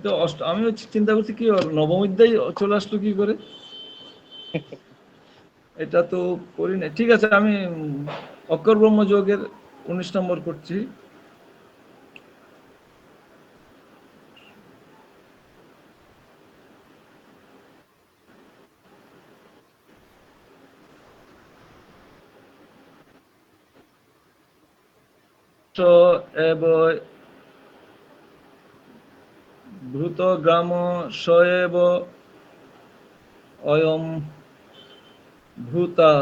তো আমিও চিন্তা করছি কি নবম অধ্যায় চলে আসলো কি করে, এটা তো করি না। ঠিক আছে, আমি অক্ষর ব্রহ্মযোগের 19 নম্বর করছি। এব ভূত গ্রাম সয়েব অয়ম ভূতা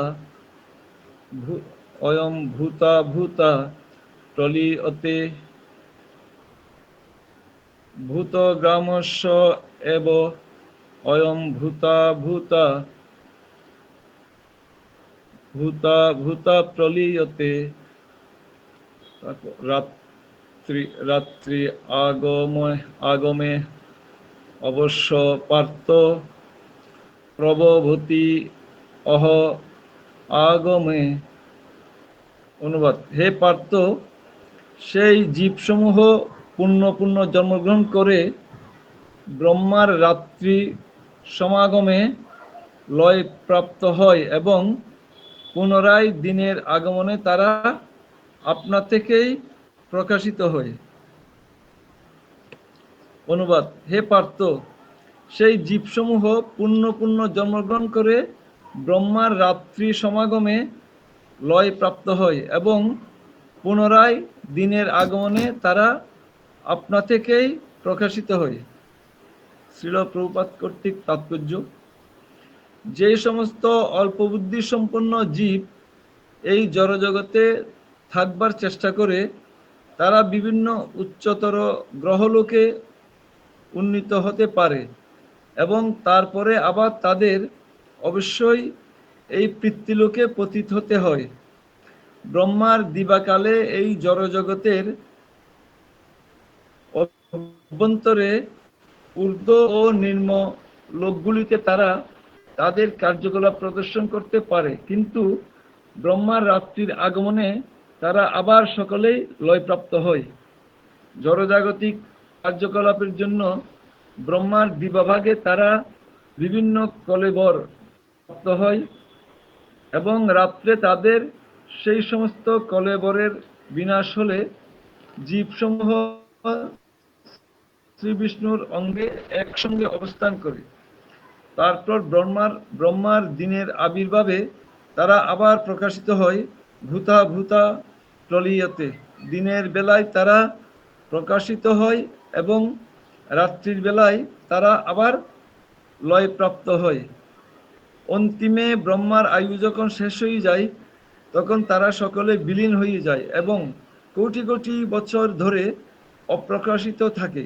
অয়ম ভূতা ভূতা প্রলীয়তে ভূত গ্রামস্য এব অয়ম ভূতা ভূতা ভূতা ভূতা প্রলীয়তে। রাত্রি রাত্রি আগমে অবশ্য পার্থ প্রবভূতি অহ আগমে। অনুবাদ: হে পার্থ, সেই জীবসমূহ পুণ্য পুণ্য জন্মগ্রহণ করে ব্রহ্মার রাত্রি সমাগমে লয় প্রাপ্ত হয় এবং পুনরায় দিনের আগমনে তারা আপনা থেকেই প্রকাশিত হয়। অনুবাদ: হে পার্থ, সেই জীবসমূহ পুণ্য পুণ্য জন্মগ্রহণ করে ব্রহ্মার রাত্রি সমাগমে লয় প্রাপ্ত হয় এবং পুনরায় দিনের আগমনে তারা আপনা থেকেই প্রকাশিত হয়। শ্রীল প্রভুপাদ কর্তৃক তাৎপর্য: যে সমস্ত অল্প বুদ্ধি সম্পন্ন জীব এই জড়জগতে থাকবার চেষ্টা করে তারা বিভিন্ন উচ্চতর গ্রহলোকে উন্নীত হতে পারে এবং তারপরে আবার তাদের অবশ্যই এই পৃথ্বীলোকে পতিত হতে হয়। ব্রহ্মার দিবাকালে এই জড়জগতের অভ্যন্তরে ঊর্ধ্ব ও নিম্ন লোকগুলিতে তারা তাদের কার্যকলাপ প্রদর্শন করতে পারে, কিন্তু ব্রহ্মার রাত্রির আগমনে তারা আবার সকলেই লয়প্রাপ্ত হয়। জড়জাগতিক কার্যকলাপের জন্য ব্রহ্মার দিবাভাগে তারা বিভিন্ন কলেবর প্রাপ্ত হয় এবং রাত্রে তাদের সেই সমস্ত কলেবরের বিনাশ হলে জীবসমূহ শ্রী বিষ্ণুর অঙ্গে একসঙ্গে অবস্থান করে। তারপর ব্রহ্মার দিনের আবির্ভাবে তারা আবার প্রকাশিত হয় ভূতা ভূতা প্রলীয়তে। দিনের বেলায় তারা প্রকাশিত হয় এবং রাত্রির বেলায় তারা আবার লয়প্রাপ্ত হয়। অন্তিমে ব্রহ্মার আয়ু যখন শেষ হয়ে যায় তখন তারা সকলে বিলীন হয়ে যায় এবং কোটি কোটি বছর ধরে অপ্রকাশিত থাকে।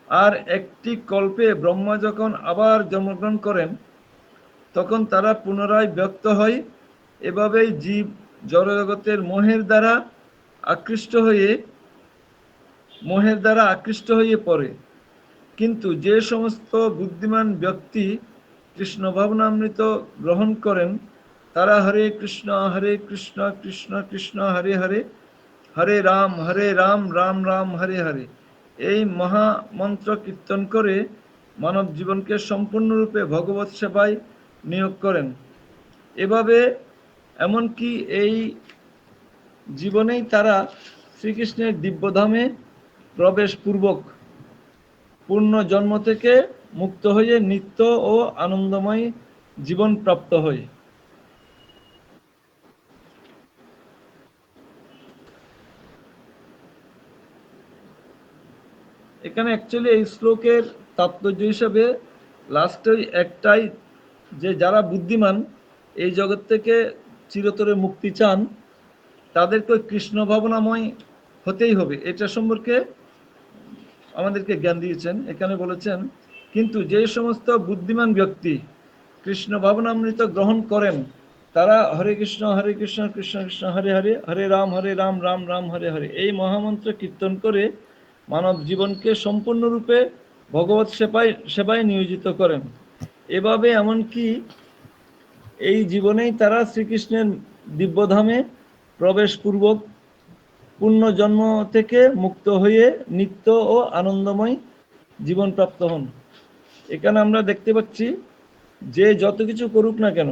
আর একটি কল্পে ব্রহ্মা যখন আবার জন্মগ্রহণ করেন তখন তারা পুনরায় ব্যক্ত হয়। এভাবেই জীব জড়জগতের মোহের দ্বারা আকৃষ্ট হয়ে পড়ে। কিন্তু যে সমস্ত বুদ্ধিমান ব্যক্তি কৃষ্ণ ভাবনামৃত গ্রহণ করেন তারা হরে কৃষ্ণ কৃষ্ণ কৃষ্ণ হরে হরে, হরে রাম রাম রাম হরে হরে এই মহামন্ত্র কীর্তন করে মানব জীবনকে সম্পূর্ণরূপে ভগবৎ সেবায় নিয়োগ করেন। এভাবে এমনকি এই জীবনেই তারা শ্রীকৃষ্ণের দিব্যধামে প্রবেশপূর্বক পূর্ণ জন্ম থেকে মুক্ত হয়ে নিত্য ও আনন্দময় জীবন প্রাপ্ত হয়। এখানে অ্যাকচুয়ালি এই শ্লোকের তাৎপর্য হিসেবে লাস্টে একটাই, যে যারা বুদ্ধিমান এই জগৎ থেকে চিরতরে মুক্তি চান তাদেরকে কৃষ্ণ ভাবনাময় হতেই হবে, এটা সম্পর্কে আমাদেরকে জ্ঞান দিয়েছেন। এখানে বলেছেন কিন্তু যে সমস্ত বুদ্ধিমান ব্যক্তি কৃষ্ণ ভাবনামৃত গ্রহণ করেন তারা হরে কৃষ্ণ কৃষ্ণ কৃষ্ণ হরে হরে, হরে রাম রাম রাম হরে হরে এই মহামন্ত্র কীর্তন করে মানব জীবনকে সম্পূর্ণরূপে ভগবৎ সেবায় নিয়োজিত করেন। এভাবে এমনকি এই জীবনেই তারা শ্রীকৃষ্ণের দিব্যধামে প্রবেশপূর্বক পূর্ণ জন্ম থেকে মুক্ত হয়ে নিত্য ও আনন্দময় জীবন প্রাপ্ত হন। এখানে আমরা দেখতে পাচ্ছি যে যত কিছু করুক না কেন,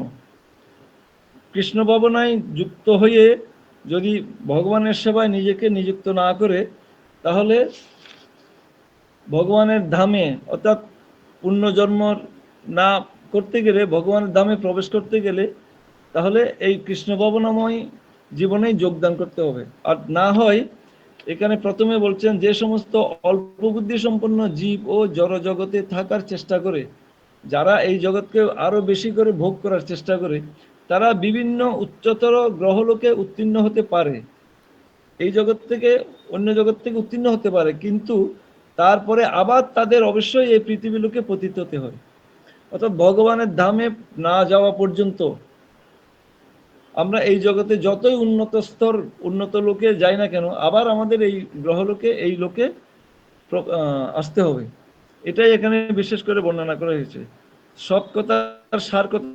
কৃষ্ণ ভাবনায় যুক্ত হয়ে যদি ভগবানের সেবায় নিজেকে নিযুক্ত না করে, তাহলে ভগবানের ধামে অর্থাৎ পুণ্যজন্ম না করতে গেলে, ভগবানের ধামে প্রবেশ করতে গেলে, তাহলে এই কৃষ্ণ ভাবনাময় জীবনেই যোগদান করতে হবে। আর না হয়, এখানে প্রথমে বলছেন যে সমস্ত অল্প বুদ্ধি সম্পন্ন জীব ও জড় জগতে থাকার চেষ্টা করে, যারা এই জগৎকে আরো বেশি করে ভোগ করার চেষ্টা করে, তারা বিভিন্ন উচ্চতর গ্রহলোকে উত্তীর্ণ হতে পারে, এই জগৎ থেকে অন্য জগৎ থেকে উত্তীর্ণ হতে পারে, কিন্তু তারপরে আবার তাদের অবশ্যই এই পৃথিবী লোকে পতিত হতে হয়। অর্থাৎ ভগবানের ধামে না যাওয়া পর্যন্ত আমরা এই জগতে যতই উন্নত স্তর, উন্নত লোকে যাই না কেন, আবার আমাদের এই গ্রহলোকে, এই লোকে আসতে হবে। এটাই এখানে বিশেষ করে বর্ণনা করা হয়েছে। সব কথার সার কথা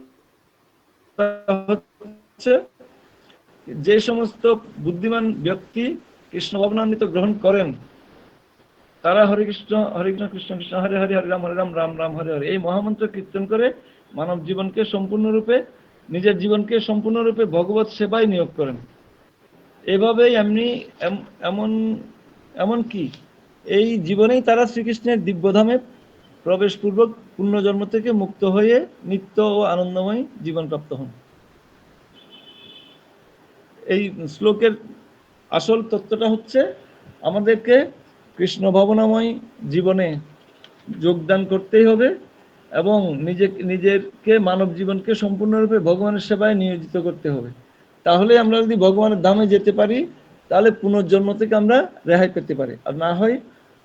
হচ্ছে, যে সমস্ত বুদ্ধিমান ব্যক্তি কৃষ্ণ ভাবনামৃত গ্রহণ করেন, তারা হরে কৃষ্ণ কৃষ্ণ কৃষ্ণ হরে হরে, হরে রাম রাম রাম হরে হরে, এই মহামন্ত্র কীর্তন করে মানব জীবনকে সম্পূর্ণরূপে, নিজের জীবনকে সম্পূর্ণরূপে ভগবত সেবায় নিয়োগ করেন। এভাবেই এমন কি এই জীবনেই তারা শ্রীকৃষ্ণের দিব্যধামে প্রবেশপূর্বক পুণ্যজন্ম থেকে মুক্ত হয়ে নিত্য ও আনন্দময় জীবন প্রাপ্ত হন। এই শ্লোকের আসল তত্ত্বটা হচ্ছে, আমাদেরকে কৃষ্ণ ভাবনাময় জীবনে যোগদান করতেই হবে এবং নিজেকে মানব জীবনকে সম্পূর্ণরূপে ভগবানের সেবায় নিয়োজিত করতে হবে। তাহলে আমরা যদি ভগবানের ধামে যেতে পারি, তাহলে পুনর্জন্ম থেকে আমরা রেহাই পেতে পারি। আর না হয়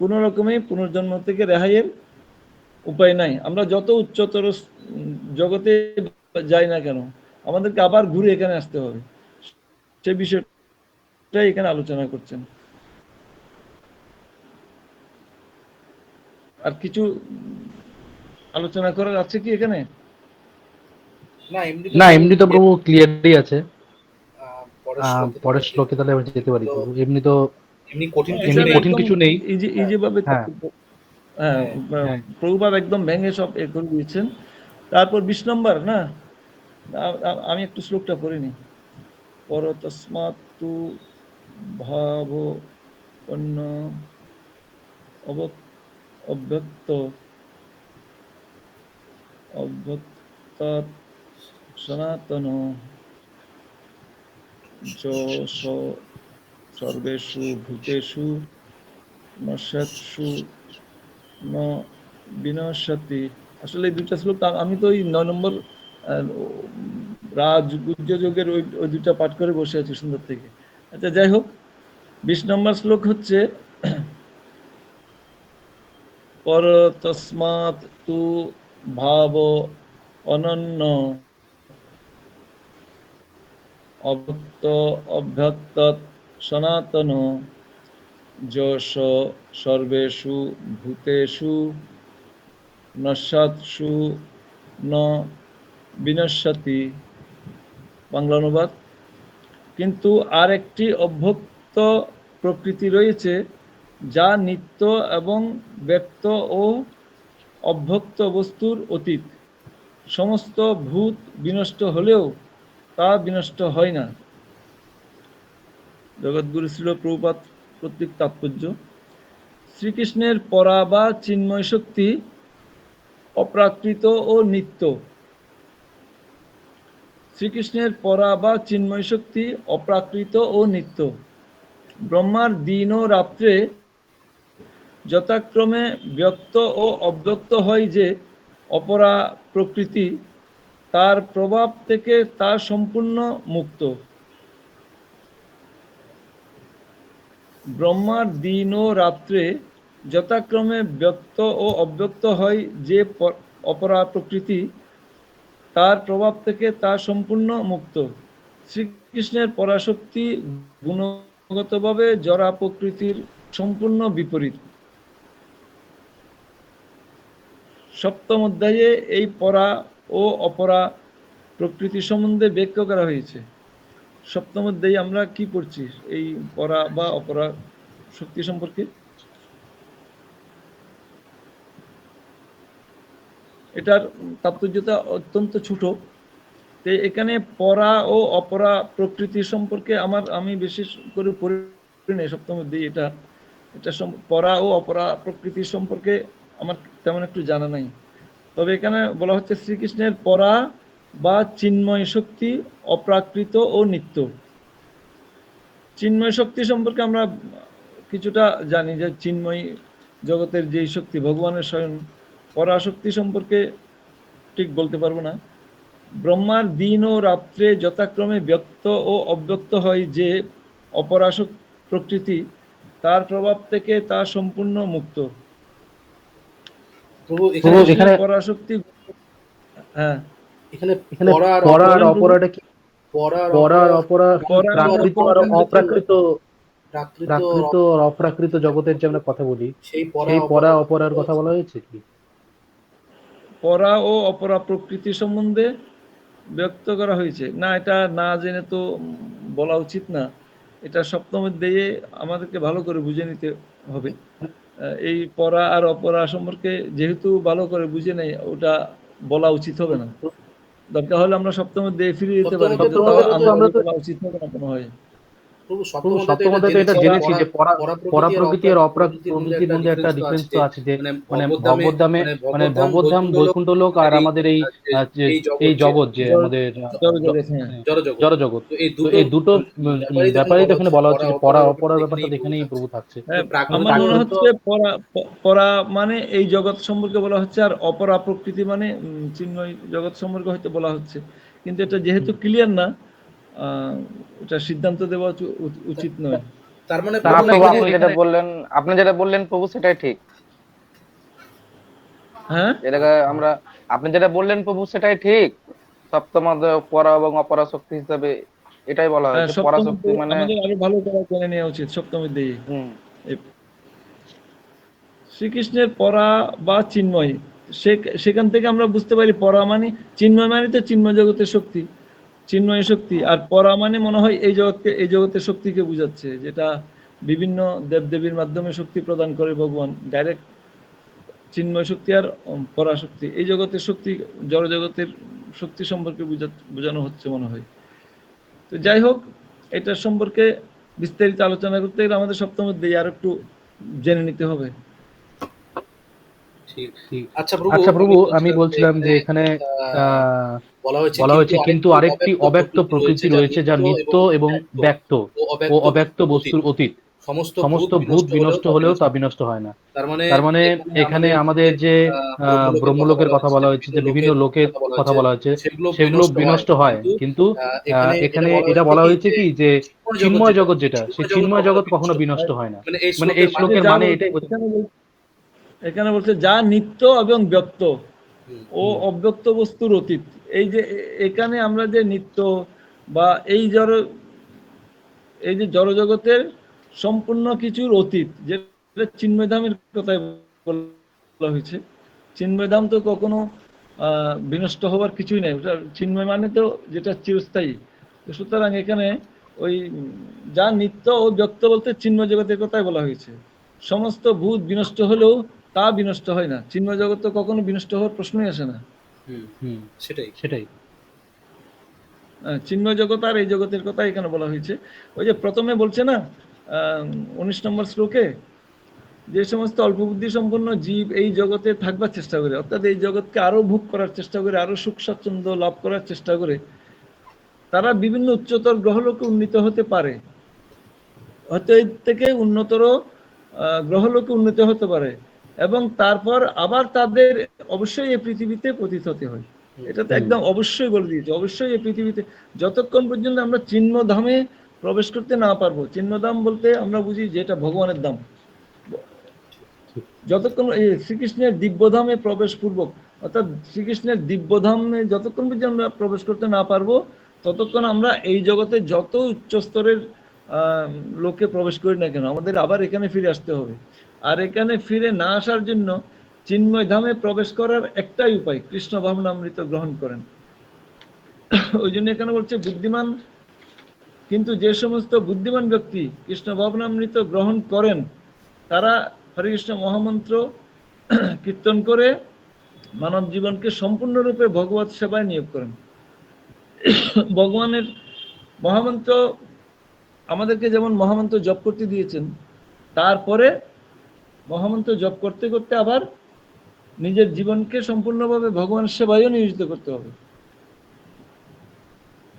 কোনো রকমেই পুনর্জন্ম থেকে রেহাইয়ের উপায় নাই। আমরা যত উচ্চতর জগতে যাই না কেন, আমাদেরকে আবার ঘুরে এখানে আসতে হবে। সে বিষয়টাই এখানে আলোচনা করছেন। আর কিছু আলোচনা করার আছে কি এখানে? না, এমনি তো প্রভু ক্লিয়ারই আছে। পরের শ্লোকে তাহলে আমরা যেতে পারি প্রভু। এমনি কঠিন কিছু নেই। ইজি ভাবে হ্যাঁ, প্রভুপাদ একদম ভেঙে সব এ করে দিয়েছেন। তারপর 20 নম্বর না, আমি একটু শ্লোকটা পড়িনি। পরতস্মাৎ তু ভাব অন্য অব্যক্ত সনাতন যশ সর্বেষু ভূতেষু নশ্যৎসু ন বিনশ্যতি। আসলে এই দুইটা শ্লোক আমি তো ওই 9 নম্বর রাজ গুজ্জ যোগের ওই দুইটা পাঠ করে বসে আছি সুন্দর থেকে। আচ্ছা, যাই হোক, 20 নম্বর শ্লোক হচ্ছে, পর তস্মাৎ তু ভাব অনন্য অভক্ত অভ্যক্ত সনাতন যশ সর্বেষু ভূতেষু নশ্যৎসু ন বিনশ্যতি। বাংলা অনুবাদ: কিন্তু আর একটি অভ্যক্ত প্রকৃতি রয়েছে, যা নিত্য এবং ব্যক্ত ও অভ্যক্ত বস্তুর অতীত। সমস্ত ভূত বিনষ্ট হলেও তা বিনষ্ট হয় না। জগৎগুরু শ্রীল প্রভুপাদ কর্তৃক তাৎপর্য: শ্রীকৃষ্ণের পরা বা চিন্ময় শক্তি অপ্রাকৃত ও নিত্য। শ্রীকৃষ্ণের পরা বা চিন্ময় শক্তি অপ্রাকৃত ও নিত্য। ব্রহ্মার দিন ও রাত্রে যথাক্রমে ব্যক্ত ও অব্যক্ত হয় যে অপরা প্রকৃতি, তার প্রভাব থেকে তা সম্পূর্ণ মুক্ত। ব্রহ্মার দিন ও রাত্রে যথাক্রমে ব্যক্ত ও অব্যক্ত হয় যে অপরা প্রকৃতি, তার প্রভাব থেকে তা সম্পূর্ণ মুক্ত। শ্রীকৃষ্ণের পরাশক্তি গুণগতভাবে জড়া প্রকৃতির সম্পূর্ণ বিপরীত। সপ্তম অধ্যায়ে এই পরা ও অপরা প্রকৃতি সম্বন্ধে ব্যাখ্যা করা হয়েছে। সপ্তম অধ্যায়ে আমরা কি পড়ছি এই পরা বা অপরা শক্তি সম্পর্কে? এটার তাৎপর্যতা অত্যন্ত ছোট। তো এখানে পরা ও অপরা প্রকৃতি সম্পর্কে আমি বিশেষ করে পড়ি নাই সপ্তম অধ্যায়ে এটা পরা ও অপরা প্রকৃতি সম্পর্কে আমার তেমন একটু জানা নাই। তবে এখানে বলা হচ্ছে শ্রীকৃষ্ণের পরা বা চিন্ময় শক্তি অপ্রাকৃত ও নিত্য। চিন্ময় শক্তি সম্পর্কে আমরা কিছুটা জানি যে চিন্ময় জগতের যেই শক্তি ভগবানের স্বয়ং। পরাশক্তি সম্পর্কে ঠিক বলতে পারবো না। ব্রহ্মার দিন ও রাত্রে যথাক্রমে ব্যক্ত ও অব্যক্ত হয় যে অপরাশক প্রকৃতি, তার প্রভাব থেকে তা সম্পূর্ণ মুক্ত। প্রভু প্রভু এখানে পরাশক্তি, হ্যাঁ এখানে এখানে পরা আর পরা আর বলেন প্রভু। অপরাটা কি? পরা আর পরা আর অপরা পরা আর প্রাকৃত আর অপরা অপ্রাকৃত, প্রাকৃত প্রাকৃত আর অপ্রাকৃত জগতের যে আমরা কথা বলি, সেই সেই পরা অপরা অপরার কথা বলা হয়েছে কি? পরা ও অপরা প্রকৃতি সম্বন্ধে ব্যক্ত করা হয়েছে না, এটা না জেনে তো বলা উচিত না। এটা সপ্তম অধ্যায়ে আমাদেরকে ভালো করে বুঝে নিতে হবে। এই পরা আর অপরা সম্পর্কে যেহেতু ভালো করে বুঝে নেই, ওটা বলা উচিত হবে না। দরকার হলে আমরা সপ্তম অধ্যায়ে ফিরে যেতে পারি, কিন্তু সপ্তম তাও অধ্যায়ে তো আমরা তো বলা উচিত হবে না কোনো হয়। প্রভু প্রভু সপ্তম সপ্তম অধ্যায়ে তো এটা জেনেছি যে পরা প্রকৃতি আর অপ্রাকৃতির মধ্যে একটা ডিফারেন্স তো আছে, যে মানে ভগবদ্ধামে মানে ভগবদ্ধাম বৈকুণ্ঠ লোক আর আমাদের এই এই জগৎ যে আমাদের জড় জগৎ। তো এই দুটো ব্যাপারেই তো এখানে বলা হচ্ছে যে পরা অপরার ব্যাপারটা এখানেই প্রভু থাকছে। আমার মনে হচ্ছে পরা মানে এই জগৎ সম্পর্কে বলা হচ্ছে, আর অপরা প্রকৃতি মানে চিন্ময় জগৎ সম্পর্কে হয়তো বলা হচ্ছে। কিন্তু এটা যেহেতু ক্লিয়ার না, এটা সিদ্ধান্ত দেওয়া উচিত নয়। তার মানে আপনি যেটা বললেন প্রভু সেটাই ঠিক। হ্যাঁ, আপনি যেটা বললেন প্রভু সেটাই ঠিক। সপ্তম অধ্যায় পরা এবং অপরা শক্তি হিসাবে এটাই বলা হয়েছে। পরা শক্তি মানে আমাদের আরো ভালো করে জেনে নেওয়া উচিত সপ্তম অধ্যায়ে। শ্রীকৃষ্ণের পরা বা চিন্ময়, সেখান থেকে আমরা বুঝতে পারি পরা মানে চিন্ময় মানে তো চিন্ময় জগতের শক্তি, চিন্ময় শক্তি। আর পরা মানে মনে হয় এই জগতের শক্তিকে বুঝাচ্ছে, যেটা বিভিন্ন দেবদেবীর মাধ্যমে শক্তি প্রদান করে ভগবান। ডাইরেক্ট চিন্ময় শক্তি আর পরাশক্তি, এই জগতের শক্তি জড় জগতের শক্তি সম্পর্কে বোঝানো হচ্ছে মনে হয়। তো যাই হোক, এটার সম্পর্কে বিস্তারিত আলোচনা করতে গেলে আমাদের সপ্তম অধ্যায়ে আর একটু জেনে নিতে হবে। আচ্ছা প্রভু, আমি বলছিলাম যে এখানে বলা হয়েছে কিন্তু আরেকটি অব্যক্ত প্রকৃতি রয়েছে যা নিত্য এবং ব্যক্ত ও অব্যক্ত বস্তুর অতীত। সমস্ত ভূত বিনষ্ট হলেও তা বিনষ্ট হয় না। তার মানে এখানে আমাদের যে ব্রহ্মলোকের কথা বলা হয়েছে, যে বিভিন্ন লোকের কথা বলা হয়েছে, সেগুলো বিনষ্ট হয়, কিন্তু এখানে এটা বলা হয়েছে কি যে চিন্ময় জগৎ যেটা, সেই চিন্ময় জগৎ কখনো বিনষ্ট হয় না। মানে এই শ্লোকের মানে এটাই এখানে বলছে যা নিত্য এবং ব্যক্ত ও অব্যক্ত বস্তুর অতীত। এই যে এখানে আমরা যে নিত্য বা এই যে জড়জগতের সম্পূর্ণ কিছুর অতীত, যেটা চিন্ময়ধামের কথাই বলা হয়েছে। চিন্ময়ধাম তো কখনো বিনষ্ট হওয়ার কিছুই নেই, ওটা চিন্ময় মানে তো যেটা চিরস্থায়ী। সুতরাং এখানে ওই যা নিত্য ও ব্যক্ত বলতে চিন্ময় জগতের কথাই বলা হয়েছে। সমস্ত ভূত বিনষ্ট হলেও তা বিনষ্ট হয় না। চিন্ময় জগৎ তো কখনো বিনষ্ট হওয়ার প্রশ্নই আসে না। সেটাই চিন্ময় জগৎ আর এই জগতের কথা এখানে বলা হয়েছে। ওই যে প্রথমে বলছে না 19 নম্বর শ্লোকে, যে সমস্ত অল্প বুদ্ধি সম্পন্ন জীব এই জগতে থাকবার চেষ্টা করে, অর্থাৎ এই জগৎকে আরো ভোগ করার চেষ্টা করে, আরো সুখ স্বাচ্ছন্দ্য লাভ করার চেষ্টা করে, তারা বিভিন্ন উচ্চতর গ্রহলোকে উন্নীত হতে পারে, হয়তো এর থেকে উন্নতর গ্রহলোকে উন্নীত হতে পারে, এবং তারপর আবার তাদের অবশ্যই এই পৃথিবীতে পতিত হতে হয়। এটা তো একদম অবশ্যই বলে দিয়েছে, অবশ্যই এই পৃথিবীতে যতক্ষণ পর্যন্ত আমরা চিন্মধামে প্রবেশ করতে না পারবো। চিন্মধাম বলতে আমরা বুঝি যেটা ভগবানের ধাম। যতক্ষণ এই শ্রীকৃষ্ণের দিব্যধামে প্রবেশ পূর্বক, অর্থাৎ শ্রীকৃষ্ণের দিব্যধামে যতক্ষণ পর্যন্ত আমরা প্রবেশ করতে না পারবো, ততক্ষণ আমরা এই জগতে যত উচ্চ স্তরের লোকে প্রবেশ করি না কেন, আমাদের আবার এখানে ফিরে আসতে হবে। আর এখানে ফিরে না আসার জন্য চিন্ময় ধামে প্রবেশ করার একটাই উপায়, কৃষ্ণ ভাবনামৃত গ্রহণ করেন। ওই জন্য এখানে বলছে বুদ্ধিমান, কিন্তু যে সমস্ত বুদ্ধিমান ব্যক্তি কৃষ্ণ ভাবনামৃত গ্রহণ করেন, তারা হরে কৃষ্ণ মহামন্ত্র কীর্তন করে মানব জীবনকে সম্পূর্ণরূপে ভগবত সেবায় নিয়োগ করেন। ভগবানের মহামন্ত্র আমাদেরকে যেমন মহামন্ত্র জপ করতে দিয়েছেন, তারপরে মহামন্ত্র জপ করতে করতে আবার নিজের জীবনকে সম্পূর্ণভাবে ভগবানের সেবায়ও নিয়োজিত করতে হবে।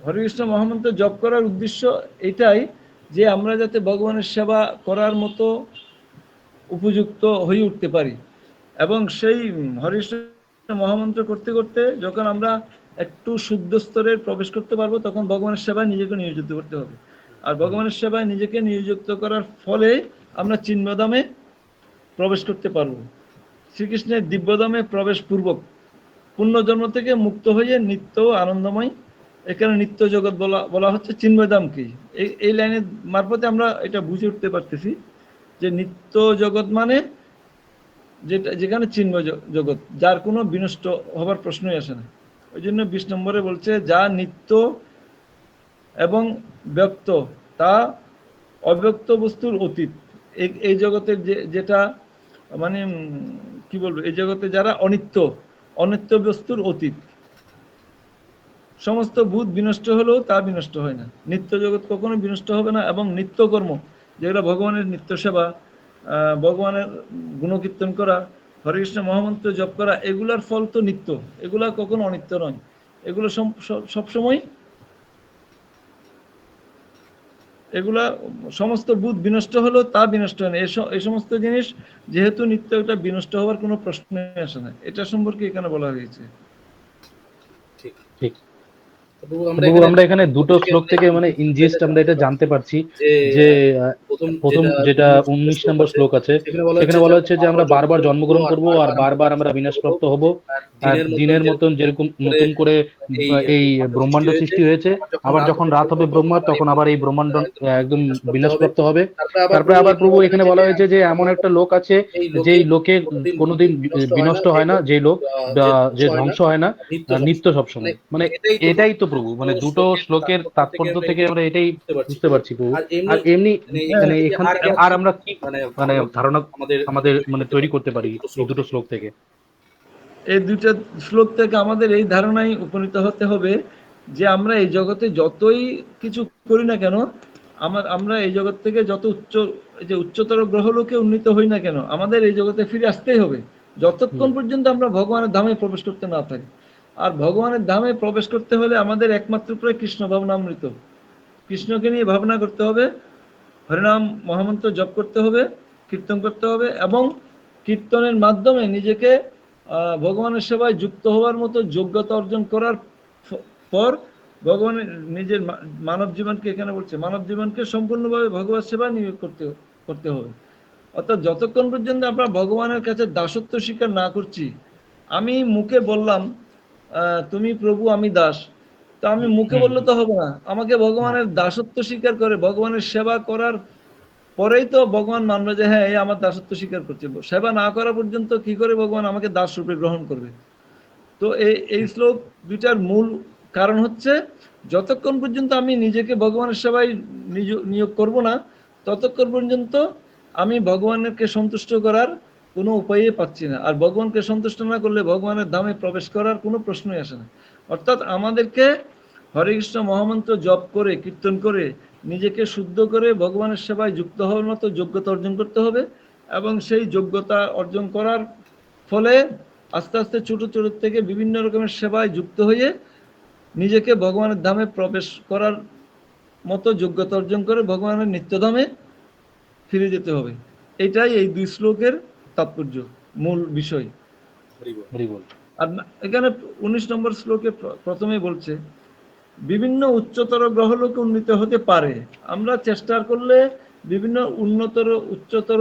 হরে কৃষ্ণ মহামন্ত্র জপ করার উদ্দেশ্য এটাই যে আমরা যাতে ভগবানের সেবা করার মতো উপযুক্ত হয়ে উঠতে পারি, এবং সেই হরে কৃষ্ণ মহামন্ত্র করতে করতে যখন আমরা একটু শুদ্ধ স্তরের প্রবেশ করতে পারবো, তখন ভগবানের সেবায় নিজেকে নিয়োজিত করতে হবে। আর ভগবানের সেবায় নিজেকে নিয়োজিত করার ফলে আমরা চিন্ময়ধামে প্রবেশ করতে পারবো। শ্রীকৃষ্ণের দিব্যধামে প্রবেশ পূর্বক পুণ্যজন্ম থেকে মুক্ত হয়ে নিত্য আনন্দময়, এখানে নিত্য জগৎ বলা হচ্ছে চিন্ময়ধাম কি। এই লাইনের মারফতে আমরা এটা বুঝে উঠতে পারতেছি যে নিত্য জগৎ মানে যেখানে চিন্ময় জগৎ, যার কোনো বিনষ্ট হবার প্রশ্নই আসে না। ওই জন্য 20 নম্বরে বলছে যা নিত্য এবং ব্যক্ত তা অব্যক্ত বস্তুর অতীত। এই জগতের যেটা মানে কি বলবো, এই জগতে যারা অনিত্য বস্তুর অতীত। সমস্ত ভূত বিনষ্ট হলেও তা বিনষ্ট হয় না। নিত্য জগৎ কখনো বিনষ্ট হবে না, এবং নিত্যকর্ম যেগুলো ভগবানের নিত্য সেবা, ভগবানের গুণকীর্তন করা, হরে কৃষ্ণ মহামন্ত্র জপ করা, এগুলার ফল তো নিত্য, এগুলা কখনো অনিত্য নয়। এগুলো সবসময়, এগুলা সমস্ত ভূত বিনষ্ট হলেও তা বিনষ্ট হয় না। এই সমস্ত জিনিস যেহেতু নিত্য, এটা বিনষ্ট হওয়ার কোনো প্রশ্নই আসে না। এটা সম্পর্কে এখানে বলা হয়েছে। ঠিক। আমরা এখানে দুটো শ্লোক থেকে মানে ইনজিস্ট আমরা এটা জানতে পারছি যে প্রথম যেটা 19 নম্বর শ্লোক আছে, সেখানে বলা হচ্ছে যে আমরা বারবার জন্মগ্রহণ করব আর বারবার আমরা বিনাশপ্রাপ্ত হব। আর দিনের মতন যেরকম নতুন করে এই ব্রহ্মাণ্ড সৃষ্টি হয়েছে, আবার যখন রাত হবে ব্রহ্মার, তখন আবার এই ব্রহ্মাণ্ড একদম বিনাশপ্রাপ্ত হবে। তারপরে আবার প্রভু এখানে বলা হয়েছে যে এমন একটা লোক আছে যেই লোকে কোনোদিন বিনষ্ট হয় না, যেই লোক যে ধ্বংস হয় না, নিত্য সবসময়। মানে এটাই তো প্রভু, মানে দুটো শ্লোকের তাৎপর্য থেকে আমরা এটাই বুঝতে পারছি প্রভু। আর এমনি মানে এখান থেকে আর আমরা কি মানে ধারণা আমাদের মানে তৈরি করতে পারি এই দুটো শ্লোক থেকে? এই দুইটা শ্লোক থেকে আমাদের এই ধারণায় উপনীত হতে হবে যে আমরা এই জগতে যতই কিছু করি না কেন, আমরা এই জগৎ থেকে যত উচ্চতর গ্রহলোকে উন্নীত হই না কেন, আমাদের এই জগতে ফিরে আসতেই হবে, যতক্ষণ পর্যন্ত আমরা ভগবানের ধামে প্রবেশ করতে না পারি। আর ভগবানের ধামে প্রবেশ করতে হলে আমাদের একমাত্র উপায় কৃষ্ণ ভাবনামৃত, কৃষ্ণকে নিয়ে ভাবনা করতে হবে, হরিনাম মহামন্ত্র জপ করতে হবে, কীর্তন করতে হবে, এবং কীর্তনের মাধ্যমে নিজেকে ভগবানের সেবায় যুক্ত হওয়ার মতো যোগ্যতা অর্জন করার পর ভগবানের নিজের মানব জীবনকে, এখানে বলছে মানব জীবনকে সম্পূর্ণভাবে ভগবত সেবায় নিয়োগ করতে হবে। অর্থাৎ যতক্ষণ পর্যন্ত আমরা ভগবানের কাছে দাসত্ব স্বীকার না করছি, আমি মুখে বললাম তুমি প্রভু আমি দাস, তো আমি মুখে বললে তো হবে না, আমাকে ভগবানের দাসত্ব স্বীকার করে ভগবানের সেবা করার পরেই তো ভগবান মানবে যে হ্যাঁ এই আমার দাসত্ব স্বীকার করছে। সেবা না করা পর্যন্ত কি করে ভগবান আমাকে দাস রূপে গ্রহণ করবে? তো এই শ্লোক দুইটার মূল কারণ হচ্ছে যতক্ষণ পর্যন্ত আমি নিজেকে ভগবানের সেবায় নিয়োগ করব না, ততক্ষণ পর্যন্ত আমি ভগবানকে সন্তুষ্ট করার কোনো উপায়ই পাচ্ছি না। আর ভগবানকে সন্তুষ্ট না করলে ভগবানের ধামে প্রবেশ করার কোনো প্রশ্নই আসে না। অর্থাৎ আমাদেরকে হরে কৃষ্ণ মহামন্ত্র জপ করে, কীর্তন করে, নিজেকে শুদ্ধ করে ভগবানের সেবায় যুক্ত হওয়ার মতো যোগ্যতা অর্জন করতে হবে, এবং সেই যোগ্যতা অর্জন করার ফলে আস্তে আস্তে ছোট ছোট থেকে বিভিন্ন রকমের সেবায় যুক্ত হয়ে নিজেকে ভগবানের ধামে প্রবেশ করার মতো যোগ্যতা অর্জন করে ভগবানের নিত্যধামে ফিরে যেতে হবে। এটাই এই দুই শ্লোকের তাৎপর্য, মূল বিষয়। আর এখানে 19 নম্বর শ্লোকে প্রথমে বলছে বিভিন্ন উচ্চতর গ্রহলোকে উন্নীত হতে পারে। আমরা চেষ্টা করলে বিভিন্ন উচ্চতর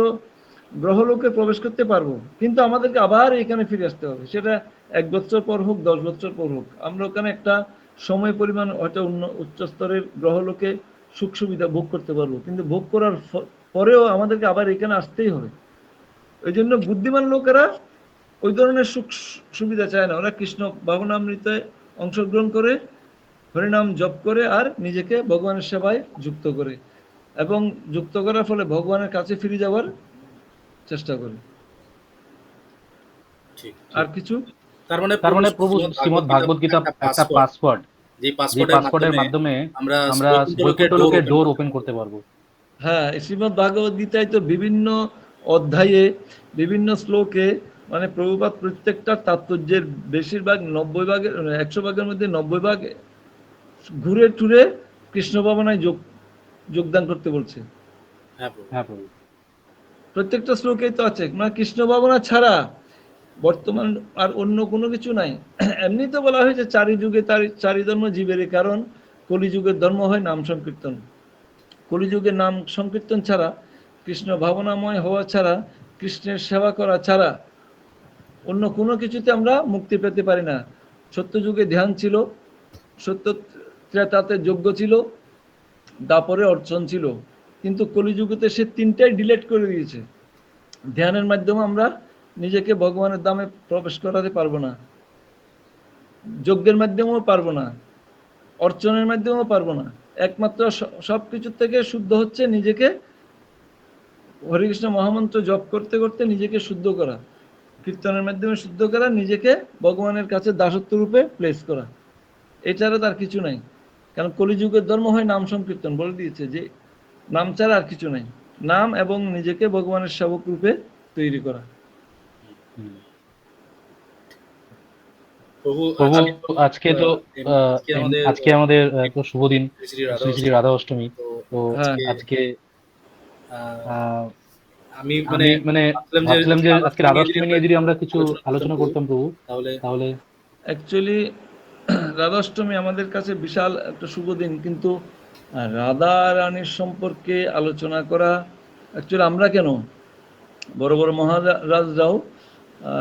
গ্রহলোকে প্রবেশ করতে পারবো, কিন্তু আমাদেরকে আবার এখানে ফিরে আসতে হবে। সেটা 1 বছর পর হোক, 10 বছর পর হোক, আমরা ওখানে একটা সময় পরিমাণ হয়তো উচ্চ স্তরের গ্রহলোকে সুখ সুবিধা ভোগ করতে পারবো, কিন্তু ভোগ করার পরেও আমাদেরকে আবার এখানে আসতেই হবে। ওই জন্য বুদ্ধিমান লোকেরা ওই ধরনের সুখ সুবিধা চায় না, ওরা কৃষ্ণ ভাবনামৃতে অংশগ্রহণ করে, হরিনাম জপ করে, আর নিজেকে ভগবানের সেবায় যুক্ত করে, এবং যুক্ত করার ফলে ভগবানের কাছে ফিরে যাওয়ার চেষ্টা করে। আর কিছু তার মানে প্রভু শ্রীমদ্ ভাগবত গীতা একটা পাসওয়ার্ড, যে যে পাসওয়ার্ডের মাধ্যমে আমরা বৈকুণ্ঠ লোকের ডোর ওপেন করতে পারবো। হ্যাঁ, শ্রীমদ্ ভাগবত গীতায় তো বিভিন্ন অধ্যায়ে বিভিন্ন শ্লোকে মানে প্রভুপাদ প্রত্যেকটা তাৎপর্যের বেশিরভাগ 90 ভাগের 100 ভাগের মধ্যে 90 ভাগ ঘুরে টুরে কৃষ্ণ ভাবনায় যোগদান করতে বলছে। হ্যাঁ প্রভু। প্রত্যেকটা শ্লোকেই তো আছে, মানে কৃষ্ণ ভাবনা ছাড়া বর্তমান আর অন্য কোনো কিছু নাই। এমনি তো বলা হয়েছে চারি যুগে চারি ধর্ম জীবের, কারণ কলিযুগের ধর্ম হয় নাম সংকীর্তন। কলিযুগের নাম সংকীর্তন ছাড়া, কৃষ্ণ ভাবনাময় হওয়া ছাড়া, কৃষ্ণের সেবা করা ছাড়া অন্য কোনো কিছুতে আমরা মুক্তি পেতে পারি না। সত্যযুগে ধ্যান ছিল, সত্য ত্রেতাতে যজ্ঞ ছিল, দাপরে অর্চন ছিল, কিন্তু কলিযুগেতে সে তিনটাই ডিলেট করে দিয়েছে। ধ্যানের মাধ্যমে আমরা নিজেকে ভগবানের ধামে প্রবেশ করাতে পারবো না, যজ্ঞের মাধ্যমেও পারবো না, অর্চনের মাধ্যমেও পারবো না। একমাত্র সব কিছুর থেকে শুদ্ধ হচ্ছে নিজেকে হরিকৃষ্ণ মহামন্ত্র জপ করতে করতে নিজেকে শুদ্ধ করা, কীর্তনের মাধ্যমে শুদ্ধ করা, নিজেকে ভগবানের কাছে দাসত্ব রূপে প্লেস করা। এছাড়া তার কিছু নাই, কারণ কলিযুগের ধর্ম হয় নাম সংকীর্তন, বলে দিয়েছে যে নাম ছাড়া আর কিছু নাই, নাম এবং নিজেকে ভগবানের সেবক রূপে তৈরি করা। প্রভু আজকে তো আজকে আমাদের একটা শুভ দিন, শ্রী শ্রী রাধা অষ্টমী। তো আজকে আমি মানে ভাবছিলাম যে আজকে রাধা অষ্টমী নিয়ে যদি আমরা কিছু আলোচনা করতাম প্রভু, তাহলে অ্যাকচুয়ালি রাধা অষ্টমী আমাদের কাছে বিশাল একটা শুভ দিন, কিন্তু রাধা রানীর সম্পর্কে আলোচনা করা, অ্যাকচুয়ালি আমরা কেন, বড় বড় মহারাজরাও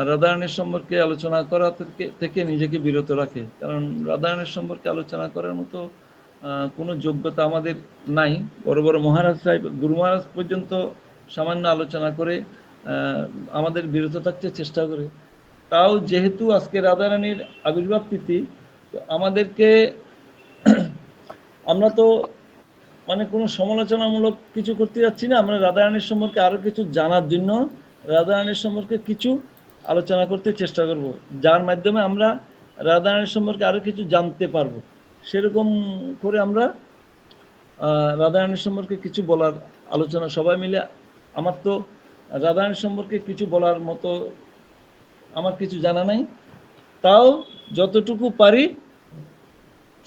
রাধা রানীর সম্পর্কে আলোচনা করা থেকে নিজেকে বিরত রাখে, কারণ রাধা রানীর সম্পর্কে আলোচনা করার মতো কোনো যোগ্যতা আমাদের নাই। বড় বড় মহারাজ সাহেব, গুরু মহারাজ পর্যন্ত সামান্য আলোচনা করে আমাদের বিরত থাকতে চেষ্টা করে। তাও যেহেতু আজকে রাধা রানীর আবির্ভাব তিথি, আমাদেরকে, আমরা তো মানে কোনো সমালোচনামূলক কিছু করতে যাচ্ছি না, আমরা রাধা রানীর সম্পর্কে আরও কিছু জানার জন্য রাধা রানীর সম্পর্কে কিছু আলোচনা করতে চেষ্টা করব, যার মাধ্যমে আমরা রাধা রানীর সম্পর্কে আরও কিছু জানতে পারবো। সেরকম করে আমরা রাধা রানীর সম্পর্কে কিছু বলার আলোচনা সবাই মিলে, আমার তো রাধা রানীর সম্পর্কে কিছু বলার মতো আমার কিছু জানা নাই, তাও যতটুকু পারি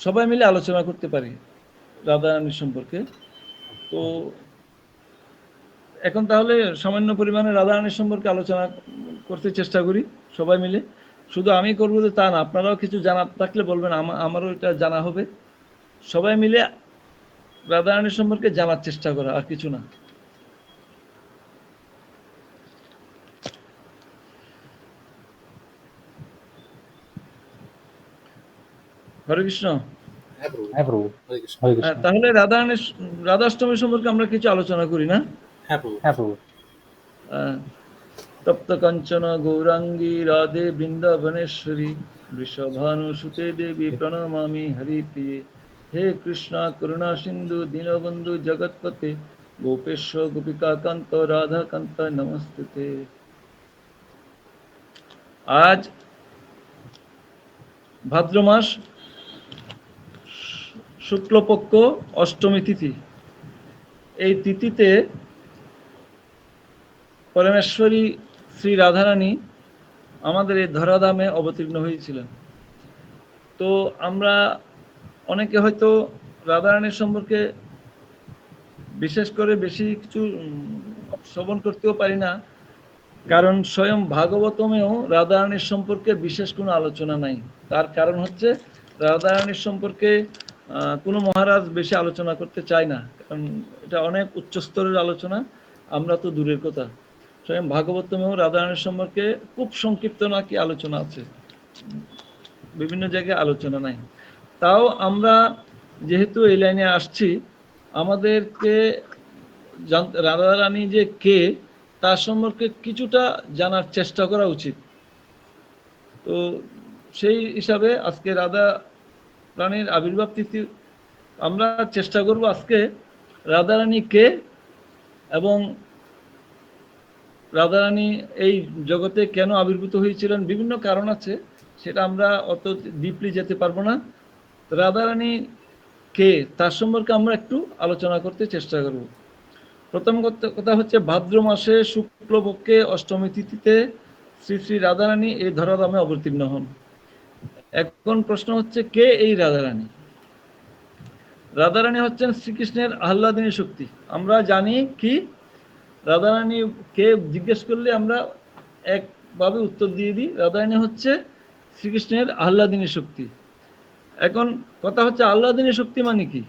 সবাই মিলে আলোচনা করতে পারি রাধা রানীর সম্পর্কে। তো এখন তাহলে সামান্য পরিমাণে রাধা রানীর সম্পর্কে আলোচনা করতে চেষ্টা করি সবাই মিলে। শুধু আমি করবো যে তা না, আপনারাও কিছু জানার থাকলে বলবেন, আমারও এটা জানা হবে। সবাই মিলে রাধা রানীর সম্পর্কে জানার চেষ্টা করা, আর কিছু না। হরে কৃষ্ণ। তাহলে রাধাষ্টমী সম্পর্কে আমরা কিছু আলোচনা করি না? হ্যাঁ প্রভু। তপ্ত কাঞ্চন গৌরাঙ্গী রাধে বৃন্দাবনেশ্বরী বৃষভানুসুতে দেবী প্রণমামি হরিপ্রিয়ে। হে কৃষ্ণ করুণা সিন্ধু দীনবন্ধু জগৎপতে গোপেশ্বর গোপিকা কান্ত রাধা কান্ত নমস্তুতে। আজ ভাদ্র মাস শুক্লপক্ষ অষ্টমী তিথি। এই তিথিতে পরমেশ্বরী শ্রী রাধারানী আমাদের এই ধরাধামে অবতীর্ণ হয়েছিলেন। তো আমরা অনেকে হয়তো রাধারানীর সম্পর্কে বিশেষ করে বেশি কিছু শ্রবণ করতেও পারি না, কারণ স্বয়ং ভাগবতমেও রাধারানীর সম্পর্কে বিশেষ কোনো আলোচনা নাই। তার কারণ হচ্ছে রাধারানীর সম্পর্কে কোনো মহারাজ বেশি আলোচনা করতে চায় না, কারণ এটা অনেক উচ্চস্তরের আলোচনা, আমরা তো দূরের কথা। স্বয়ং ভাগবতমেও রাধারানীর সম্পর্কে খুব সংক্ষিপ্ত নাকি আলোচনা আছে, বিভিন্ন জায়গায় আলোচনা নাই। তাও আমরা যেহেতু এই লাইনে আসছি, আমাদেরকে রাধারানী যে কে তার সম্পর্কে কিছুটা জানার চেষ্টা করা উচিত। তো সেই হিসাবে আজকে রাধা রানীর আবির্ভাব তিথি আমরা চেষ্টা করব আজকে রাধারানী কে এবং রাধারানী এই জগতে কেন আবির্ভূত হয়েছিলেন। বিভিন্ন কারণ আছে, সেটা আমরা অত ডিপলি যেতে পারবো না। রাধারানী কে তার সম্পর্কে আমরা একটু আলোচনা করতে চেষ্টা করব। প্রথম কথা হচ্ছে ভাদ্র মাসে শুক্লপক্ষে অষ্টমী তিথিতে শ্রী শ্রী রাধারানী এই ধরাধামে অবতীর্ণ হন। এখন প্রশ্ন হচ্ছে কে এই রাধারানী? রাধারানী হচ্ছেন শ্রীকৃষ্ণের আহ্লাদিনী শক্তি। আমরা জানি কি রাধারানী কে জিজ্ঞেস করলে আমরা একভাবে উত্তর দিয়ে দিই, রাধারানী হচ্ছে শ্রীকৃষ্ণের আহ্লাদিনী শক্তি। এখন কথা হচ্ছে আহ্লাদিনী শক্তি মানে কি?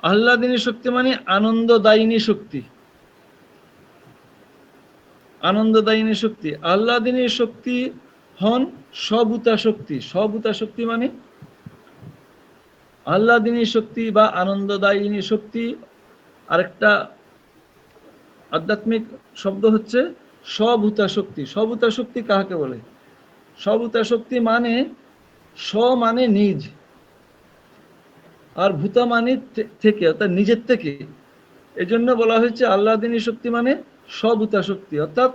আহ্লাদিনী শক্তি মানে আনন্দদায়িনী শক্তি। আনন্দদায়িনী শক্তি। আহ্লাদিনী শক্তি হন স্বভূতা শক্তি। স্বভূতা শক্তি মানে আহ্লাদিনী শক্তি বা আনন্দদায়িনী শক্তি আরেকটা আধ্যাত্মিক শব্দ হচ্ছে স্বভূতা শক্তি। স্বভূতা শক্তি কাকে বলে? স্বভূতা শক্তি মানে স্ব মানে নিজ, আর ভূতা মানে থেকে, অর্থাৎ নিজের থেকে। এজন্য বলা হয়েছে আহ্লাদিনী শক্তি মানে স্বভূতা শক্তি, অর্থাৎ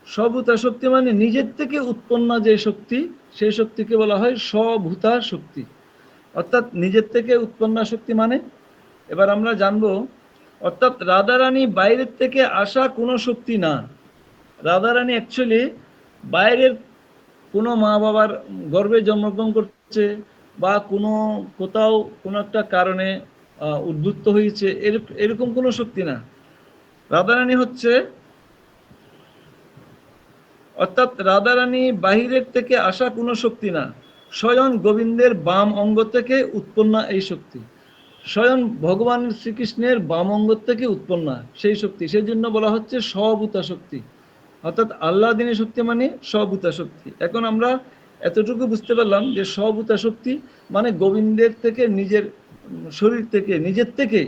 স্বভূতা শক্তি মানে নিজের থেকে উৎপন্ন যে শক্তি, সেই শক্তিকে বলা হয় স্বভূতা শক্তি, অর্থাৎ নিজের থেকে উৎপন্ন শক্তি। মানে এবার আমরা জানবো, অর্থাৎ রাধারানী বাইরের থেকে আসা কোনো শক্তি না। রাধারানী অ্যাকচুয়ালি বাইরের কোনো মা বাবার গর্ভে জন্মগ্রহণ করছে বা কোনো কোথাও কোনো একটা কারণে উদ্বুদ্ধ হয়েছে, এরকম কোনো শক্তি না। রাধারানী হচ্ছে, অর্থাৎ রাধারানী বাহিরের থেকে আসা কোনো শক্তি না, স্বয়ং গোবিন্দের বাম অঙ্গ থেকে উৎপন্ন এই শক্তি। স্বয়ং ভগবান শ্রীকৃষ্ণের বাম অঙ্গ থেকে উৎপন্ন সেই শক্তি। সেই জন্য বলা হচ্ছে স্বভূতা শক্তি, অর্থাৎ আহ্লাদিনী শক্তি মানে স্বভূতা শক্তি। এখন আমরা এতটুকু বুঝতে পারলাম যে স্বভূতা শক্তি মানে গোবিন্দের থেকে, নিজের শরীর থেকে, নিজের থেকে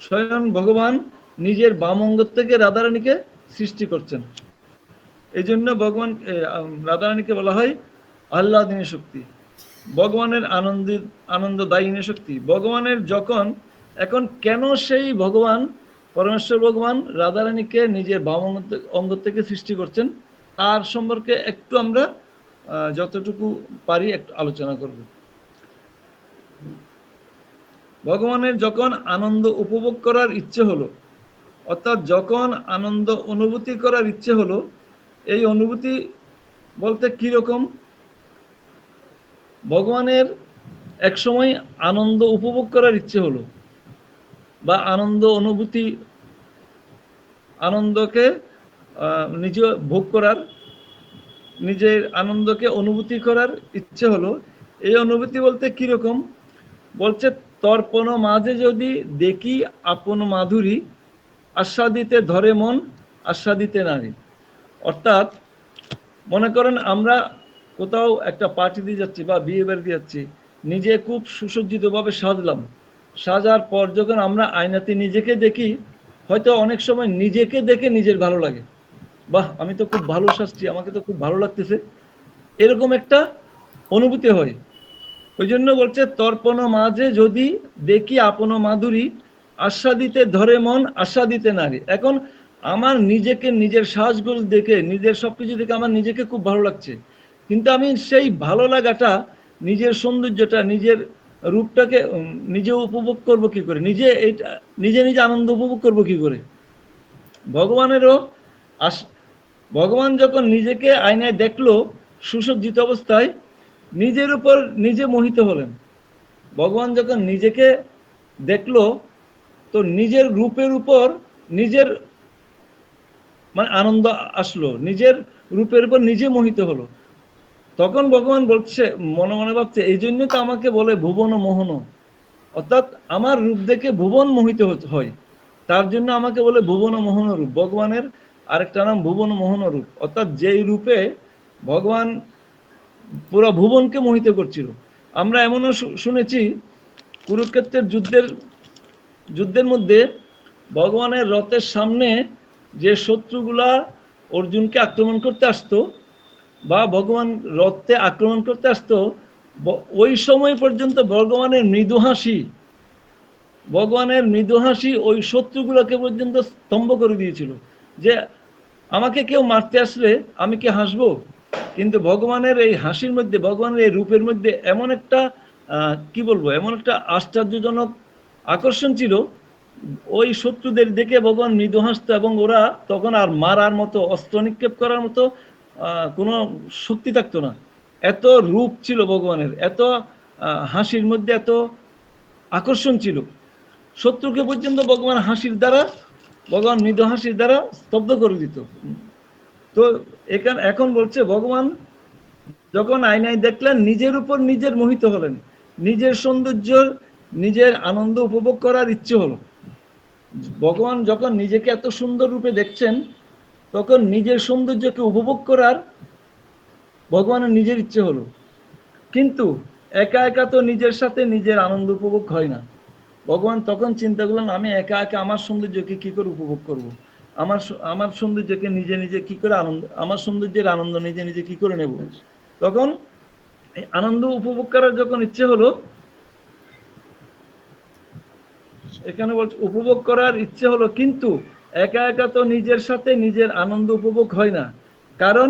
স্বয়ং ভগবান নিজের বাম অঙ্গ থেকে রাধারানীকে সৃষ্টি করছেন। এই জন্য ভগবান রাধারানীকে বলা হয় আহ্লাদিনী শক্তি, ভগবানের আনন্দদায়িনী শক্তি। ভগবানের যখন, এখন কেন সেই ভগবান পরমেশ্বর ভগবান রাধারানীকে নিজের বাম অঙ্গ থেকে সৃষ্টি করছেন তার সম্পর্কে একটু আমরা যতটুকু পারি একটু আলোচনা করব। ভগবানের যখন আনন্দ উপভোগ করার ইচ্ছে হলো, অর্থাৎ যখন আনন্দ অনুভূতি করার ইচ্ছে হলো, এই অনুভূতি বলতে কিরকম? ভগবানের এক সময় আনন্দ উপভোগ করার ইচ্ছে হলো বা আনন্দ অনুভূতি, আনন্দকে নিজে ভোগ করার, নিজের আনন্দকে অনুভূতি করার ইচ্ছে হলো। এই অনুভূতি বলতে কিরকম? বলছে তর্পণ মাঝে যদি দেখি আপন মাধুরী, আস্বাদিতে ধরে মন আস্বাদিতে নারী। অর্থাৎ মনে করেন আমরা কোথাও একটা পার্টিতে যাচ্ছি বা বিয়ে বাড়িতে যাচ্ছি, নিজে খুব সুসজ্জিতভাবে সাজলাম, সাজার পর যখন আমরা আয়নাতে নিজেকে দেখি, হয়তো অনেক সময় নিজেকে দেখে নিজের ভালো লাগে, বাহ আমি তো খুব ভালো সাজছি, আমাকে তো খুব ভালো লাগতেছে, এরকম একটা অনুভূতি হয়। ওই জন্য বলছে তর্পণ মাঝে যদি দেখি আপন মাধুরী, আস্বাদিতে ধরে মন আস্বাদিতে নারী। এখন আমার নিজেকে, নিজের সাজগোজ দেখে, নিজের সবকিছু দেখে আমার নিজেকে খুব ভালো লাগছে, কিন্তু আমি সেই ভালো লাগাটা, নিজের সৌন্দর্যটা, নিজের রূপটাকে নিজে উপভোগ করব কি করে? নিজে নিজে আনন্দ উপভোগ করব কি করে? ভগবানেরও ভগবান যখন নিজেকে আয়নায় দেখলো সুসজ্জিত অবস্থায়, নিজের উপর নিজে মোহিত হলেন। ভগবান যখন নিজেকে দেখলো তো নিজের রূপের উপর নিজের মানে আনন্দ আসলো, নিজের রূপের উপর নিজে মোহিত হলো। তখন ভগবান বলছে, মনে মনে ভাবছে, এই জন্য তো আমাকে বলে ভুবন মোহন, অর্থাৎ আমার রূপ দেখে ভুবন মোহিত হয়, তার জন্য আমাকে বলে ভুবন মোহন রূপ। ভগবানের আরেকটা নাম ভুবন মোহন রূপ, অর্থাৎ যেই রূপে ভগবান পুরো ভুবনকে মোহিত করছিল। আমরা এমনও শুনেছি কুরুক্ষেত্রের যুদ্ধের মধ্যে ভগবানের রথের সামনে যে শত্রুগুলা অর্জুনকে আক্রমণ করতে আসতো বা ভগবান রথে আক্রমণ করতে আসতো, ওই সময় পর্যন্ত ভগবানের মৃদু হাসি ওই শত্রুগুলোকে পর্যন্ত স্তম্ভ করে দিয়েছিল, যে আমাকে কেউ মারতে আসলে আমি কি হাসবো? কিন্তু ভগবানের এই হাসির মধ্যে, ভগবানের এই রূপের মধ্যে এমন একটা কি বলবো, এমন একটা আশ্চর্যজনক আকর্ষণ ছিল, ওই শত্রুদের দেখে ভগবান মৃদু হাসতো, এবং ওরা তখন আর মারার মতো, অস্ত্র নিক্ষেপ করার মতো কোনো শক্তি থাকতো না। এত রূপ ছিল ভগবানের, এত হাসির মধ্যে এত আকর্ষণ ছিল, শত্রুকে পর্যন্ত ভগবান হাসির দ্বারা, ভগবান মৃদু হাসির দ্বারা স্তব্ধ করে দিত। তো এখন বলছে ভগবান যখন আয়নায় দেখলেন, নিজের উপর নিজের মোহিত হলেন, নিজের সৌন্দর্য, নিজের আনন্দ উপভোগ করার ইচ্ছে হলো। ভগবান যখন নিজেকে এত সুন্দর রূপে দেখছেন, তখন নিজের সৌন্দর্যকে উপভোগ করার ভগবানের নিজের ইচ্ছে হলো। কিন্তু একা একা তো নিজের সাথে নিজের আনন্দ উপভোগ হয় না। ভগবান তখন চিন্তা করলেন, আমি একা একা আমার সৌন্দর্যকে কি করে উপভোগ করব, আমার সৌন্দর্যকে নিজে নিজে কি করে আনন্দ, আমার সৌন্দর্যের আনন্দ নিজে নিজে কি করে নেব। তখন আনন্দ উপভোগ করার যখন ইচ্ছে হলো, এখানে বলছে উপভোগ করার ইচ্ছে হলো, কিন্তু একা একা তো নিজের সাথে নিজের আনন্দ উপভোগ হয় না, কারণ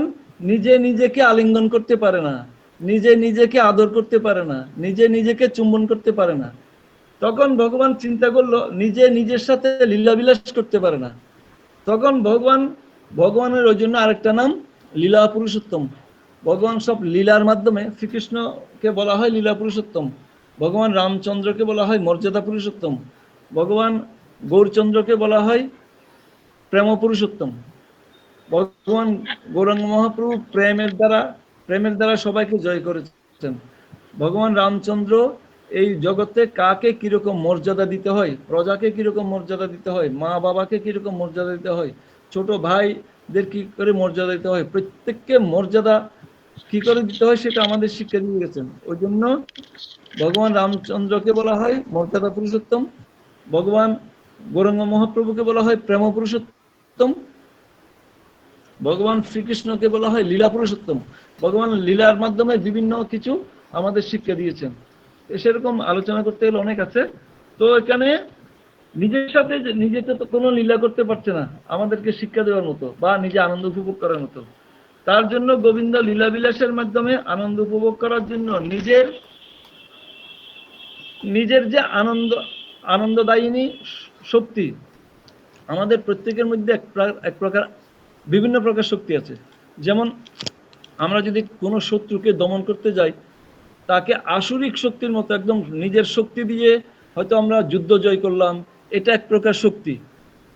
নিজে নিজেকে আলিঙ্গন করতে পারে না, নিজে নিজেকে আদর করতে পারে না, নিজে নিজেকে চুম্বন করতে পারে না। তখন ভগবান চিন্তা করলো, নিজে নিজের সাথে লীলাবিলাস করতে পারে না। তখন ভগবানের ওই জন্য আরেকটা নাম লীলা পুরুষোত্তম। ভগবান সব লীলার মাধ্যমে, শ্রীকৃষ্ণকে বলা হয় লীলা পুরুষোত্তম, ভগবান রামচন্দ্রকে বলা হয় মর্যাদা পুরুষোত্তম, ভগবান গৌরচন্দ্রকে বলা হয় প্রেম পুরুষোত্তম। ভগবান গৌরাঙ্গ মহাপ্রভু প্রেমের দ্বারা সবাইকে জয় করেছেন। ভগবান রামচন্দ্র এই জগতে কাকে কিরকম মর্যাদা দিতে হয়, প্রজাকে কিরকম মর্যাদা দিতে হয়, মা বাবাকে কিরকম মর্যাদা দিতে হয়, ছোট ভাইদের কি করে মর্যাদা দিতে হয়, প্রত্যেককে মর্যাদা কি করে দিতে হয় সেটা আমাদের শিক্ষা দিয়ে গেছেন। ওই জন্য ভগবান রামচন্দ্রকে বলা হয় মর্যাদা পুরুষোত্তম, ভগবান গৌরাঙ্গ মহাপ্রভুকে বলা হয় প্রেম পুরুষোত্তম, ভগবান শ্রীকৃষ্ণকে বলা হয় লীলা পুরুষোত্তম। ভগবান লীলার মাধ্যমে বিভিন্ন কিছু আমাদের শিক্ষা দিয়েছেন। সেরকম আলোচনা করতে গেলে অনেক আছে। তো এখানে নিজের সাথে নিজেকে তো কোনো লীলা করতে পারছে না আমাদেরকে শিক্ষা দেওয়ার মতো বা নিজে আনন্দ উপভোগ করার মতো। তার জন্য গোবিন্দ লীলা বিলাসের মাধ্যমে আনন্দ উপভোগ করার জন্য নিজের যে আনন্দদায়িনী শক্তি, আমাদের প্রত্যেকের মধ্যে এক প্রকার বিভিন্ন প্রকার শক্তি আছে। যেমন আমরা যদি কোনো শত্রুকে দমন করতে যাই, তাকে আসরিক শক্তির মতো একদম নিজের শক্তি দিয়ে হয়তো আমরা যুদ্ধ জয় করলাম, এটা এক প্রকার শক্তি।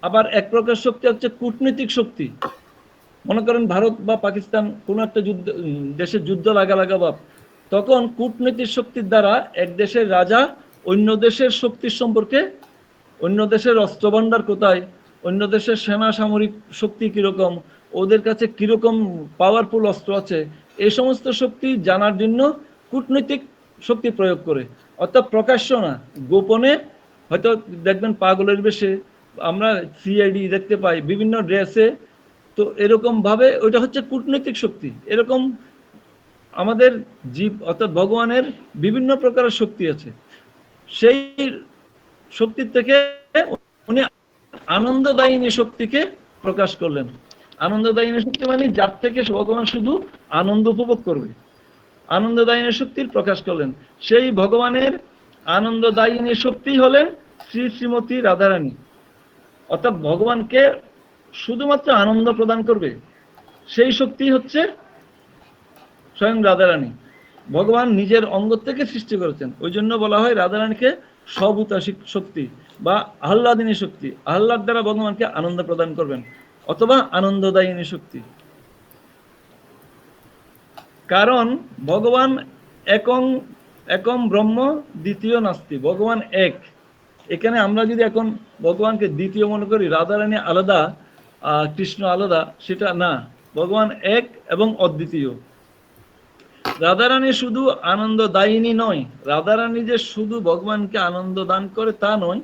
আবার এক প্রকার শক্তি হচ্ছে কূটনৈতিক শক্তি। মনে করেন ভারত বা পাকিস্তান কোনো একটা দেশের যুদ্ধ লাগা ভাব, তখন কূটনৈতিক শক্তির দ্বারা এক দেশের রাজা অন্য দেশের শক্তির সম্পর্কে, অন্য দেশের অস্ত্রভান্ডার কোথায়, অন্য দেশের সেনা সামরিক শক্তি কিরকম, ওদের কাছে কিরকম পাওয়ারফুল অস্ত্র আছে, এই সমস্ত শক্তি জানার জন্য কূটনৈতিক শক্তি প্রয়োগ করে। অর্থাৎ প্রকাশ্য না, গোপনে। হয়তো দেখবেন পাগলের বেশে আমরা সিআইডি দেখতে পাই বিভিন্ন ড্রেসে, তো এরকম ভাবে ওইটা হচ্ছে কূটনৈতিক শক্তি। এরকম আমাদের জীব অর্থাৎ ভগবানের বিভিন্ন প্রকারের শক্তি আছে। সেই শক্তির থেকে উনি আনন্দদায়িনী শক্তিকে প্রকাশ করলেন। আনন্দদায়িনী শক্তি মানে যার থেকে ভগবান শুধু আনন্দ উপভোগ করবে, আনন্দদায়িনী শক্তির প্রকাশ করলেন। সেই ভগবানের আনন্দদায়িনী শক্তি হলেন শ্রী শ্রীমতী রাধারানী। অর্থাৎ ভগবানকে শুধুমাত্র আনন্দ প্রদান করবে সেই শক্তি হচ্ছে স্বয়ং রাধারানী। ভগবান নিজের অঙ্গ থেকে সৃষ্টি করেছেন, ওই জন্য বলা হয় রাধারানীকে সভূতাশিক শক্তি বা আহ্লাদিনী শক্তি। আহ্লাদ দ্বারা ভগবানকে আনন্দ প্রদান করবেন, অথবা আনন্দদায়িনী শক্তি। কারণ ভগবান একম ব্রহ্ম দ্বিতীয় নাস্তি, ভগবান এক। এখানে আমরা যদি এখন ভগবানকে দ্বিতীয় মনে করি, রাধারানী আলাদা কৃষ্ণ আলাদা, সেটা না। ভগবান এক এবং অদ্বিতীয়। রাধারানী শুধু আনন্দদায়িনী নয়, রাধারানী যে শুধু ভগবানকে আনন্দ দান করে তা নয়,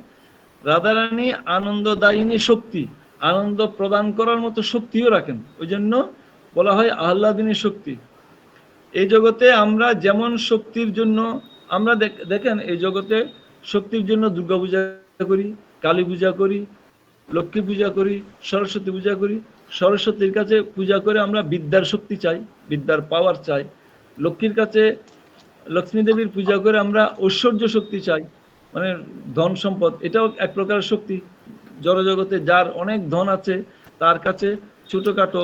রাধারানী আনন্দদায়িনী শক্তি, আনন্দ প্রদান করার মতো শক্তিও রাখেন। ওই জন্য বলা হয় আহ্লাদিনী শক্তি। এই জগতে আমরা যেমন শক্তির জন্য আমরা দেখেন, এই জগতে শক্তির জন্য দুর্গা পূজা করি, কালী পূজা করি, লক্ষ্মী পূজা করি, সরস্বতী পূজা করি। সরস্বতীর কাছে পূজা করে আমরা বিদ্যার শক্তি চাই, বিদ্যার পাওয়ার চাই। লক্ষ্মীর কাছে, লক্ষ্মী দেবীর পূজা করে আমরা ঐশ্বর্য শক্তি চাই, মানে ধন সম্পদ, এটাও এক প্রকার শক্তি। জড়জগতে যার অনেক ধন আছে তার কাছে ছোটখাটো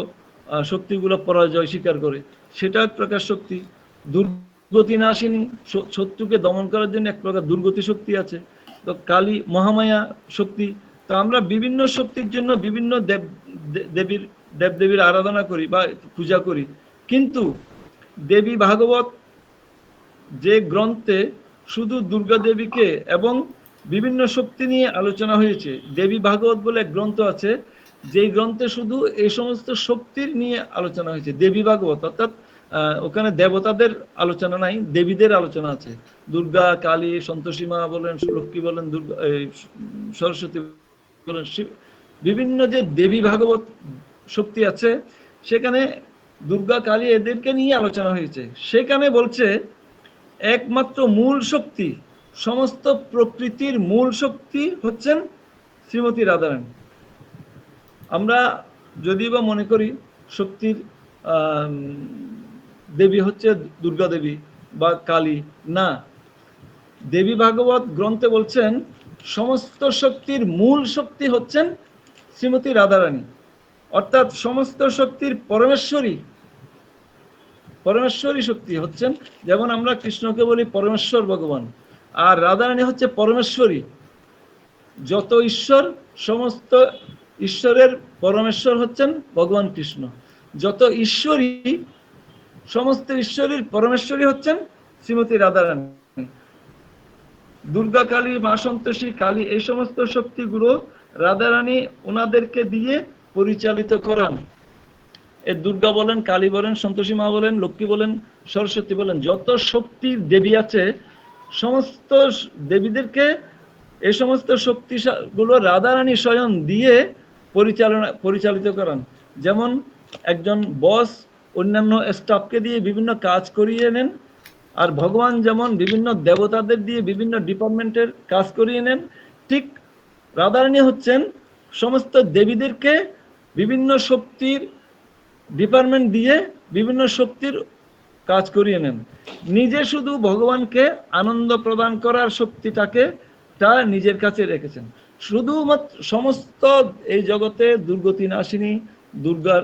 শক্তিগুলো পরাজয় স্বীকার করে, সেটা এক প্রকার শক্তি। দুর্গতি নাশিনী, শত্রুকে দমন করার জন্য এক প্রকার দুর্গতি শক্তি আছে। তো কালী মহামায়া শক্তি। তো আমরা বিভিন্ন শক্তির জন্য বিভিন্ন দেবদেবীর আরাধনা করি বা পূজা করি। কিন্তু দেবী ভাগবত যে গ্রন্থে শুধু দুর্গা দেবীকে এবং বিভিন্ন শক্তি নিয়ে আলোচনা হয়েছে, দেবী ভাগবত বলে এক গ্রন্থ আছে, যেই গ্রন্থে শুধু এই সমস্ত শক্তির নিয়ে আলোচনা হয়েছে, দেবী ভাগবত। অর্থাৎ ওখানে দেবতাদের আলোচনা নাই, দেবীদের আলোচনা আছে। দুর্গা, কালী, সন্তোষী মা বলেন, লক্ষ্মী বলেন, দুর্গা, সরস্বতী বলেন, বিভিন্ন যে দেবী ভাগবত শক্তি আছে, সেখানে দুর্গা, কালী এদেরকে নিয়ে আলোচনা হয়েছে। সেখানে বলছে একমাত্র মূল শক্তি, সমস্ত প্রকৃতির মূল শক্তি হচ্ছেন শ্রীমতী রাধারানী। আমরা যদি বা মনে করি শক্তির দেবী হচ্ছে দুর্গা দেবী বা কালী, না, দেবী ভাগবত গ্রন্থে বলছেন সমস্ত শক্তির মূল শক্তি হচ্ছেন শ্রীমতী রাধারানী। অর্থাৎ সমস্ত শক্তির পরমেশ্বরী শক্তি হচ্ছেন, যেমন আমরা কৃষ্ণকে বলি পরমেশ্বর ভগবান, আর রাধারানী হচ্ছে পরমেশ্বরী। যত ঈশ্বর, সমস্ত ঈশ্বরের পরমেশ্বর হচ্ছেন ভগবান কৃষ্ণ। যত ঈশ্বরী, সমস্ত ঈশ্বরের পরমেশ্বরী হচ্ছেন শ্রীমতী রাধারানী। দুর্গা, কালী, মা সন্তোষী, কালী, এই সমস্ত শক্তিগুলো রাধারানী ওনাদেরকে দিয়ে পরিচালিত করান। এই দুর্গা বলেন, কালী বলেন, সন্তোষী মা বলেন, লক্ষ্মী বলেন, সরস্বতী বলেন, যত শক্তির দেবী আছে, সমস্ত দেবীদেরকে এই সমস্ত শক্তিগুলো রাধারানী স্বয়ং দিয়ে পরিচালিত করান। যেমন একজন বস অন্যান্য স্টাফকে দিয়ে বিভিন্ন কাজ করিয়ে নেন, আর ভগবান যেমন বিভিন্ন দেবতাদের দিয়ে বিভিন্ন ডিপার্টমেন্টের কাজ করিয়ে নেন, ঠিক রাধারানী হচ্ছেন সমস্ত দেবীদেরকে বিভিন্ন শক্তির ডিপার্টমেন্ট দিয়ে বিভিন্ন শক্তির কাজ করিয়ে নেন। নিজে শুধু ভগবানকে আনন্দ প্রদান করার শক্তিটাকে তা নিজের কাছে রেখেছেন। শুধুমাত্র সমস্ত এই জগতে দুর্গতি নাশিনী, দুর্গার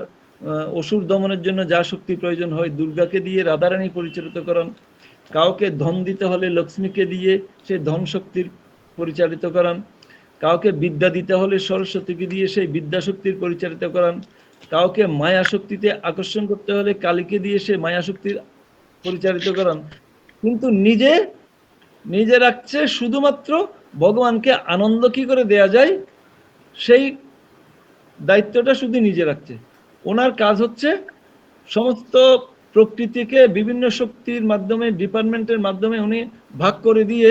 অসুর দমনের জন্য যা শক্তি প্রয়োজন হয়, দুর্গাকে দিয়ে রাধারানী পরিচালিত করান। কাউকে ধন দিতে হলে লক্ষ্মীকে দিয়ে সেই ধন শক্তির পরিচালিত করান। কাউকে বিদ্যা দিতে হলে সরস্বতীকে দিয়ে সেই বিদ্যা শক্তির পরিচালিত করান। কাউকে মায়া শক্তিতে আকর্ষণ করতে হলে কালীকে দিয়ে সে মায়া শক্তির পরিচালিত করান। কিন্তু নিজে রাখছে শুধুমাত্র ভগবানকে আনন্দ কি করে দেয়া যায়, সেই দায়িত্বটা শুধু নিজে রাখছে। ওনার কাজ হচ্ছে সমস্ত প্রকৃতিকে বিভিন্ন শক্তির মাধ্যমে, ডিপার্টমেন্টের মাধ্যমে উনি ভাগ করে দিয়ে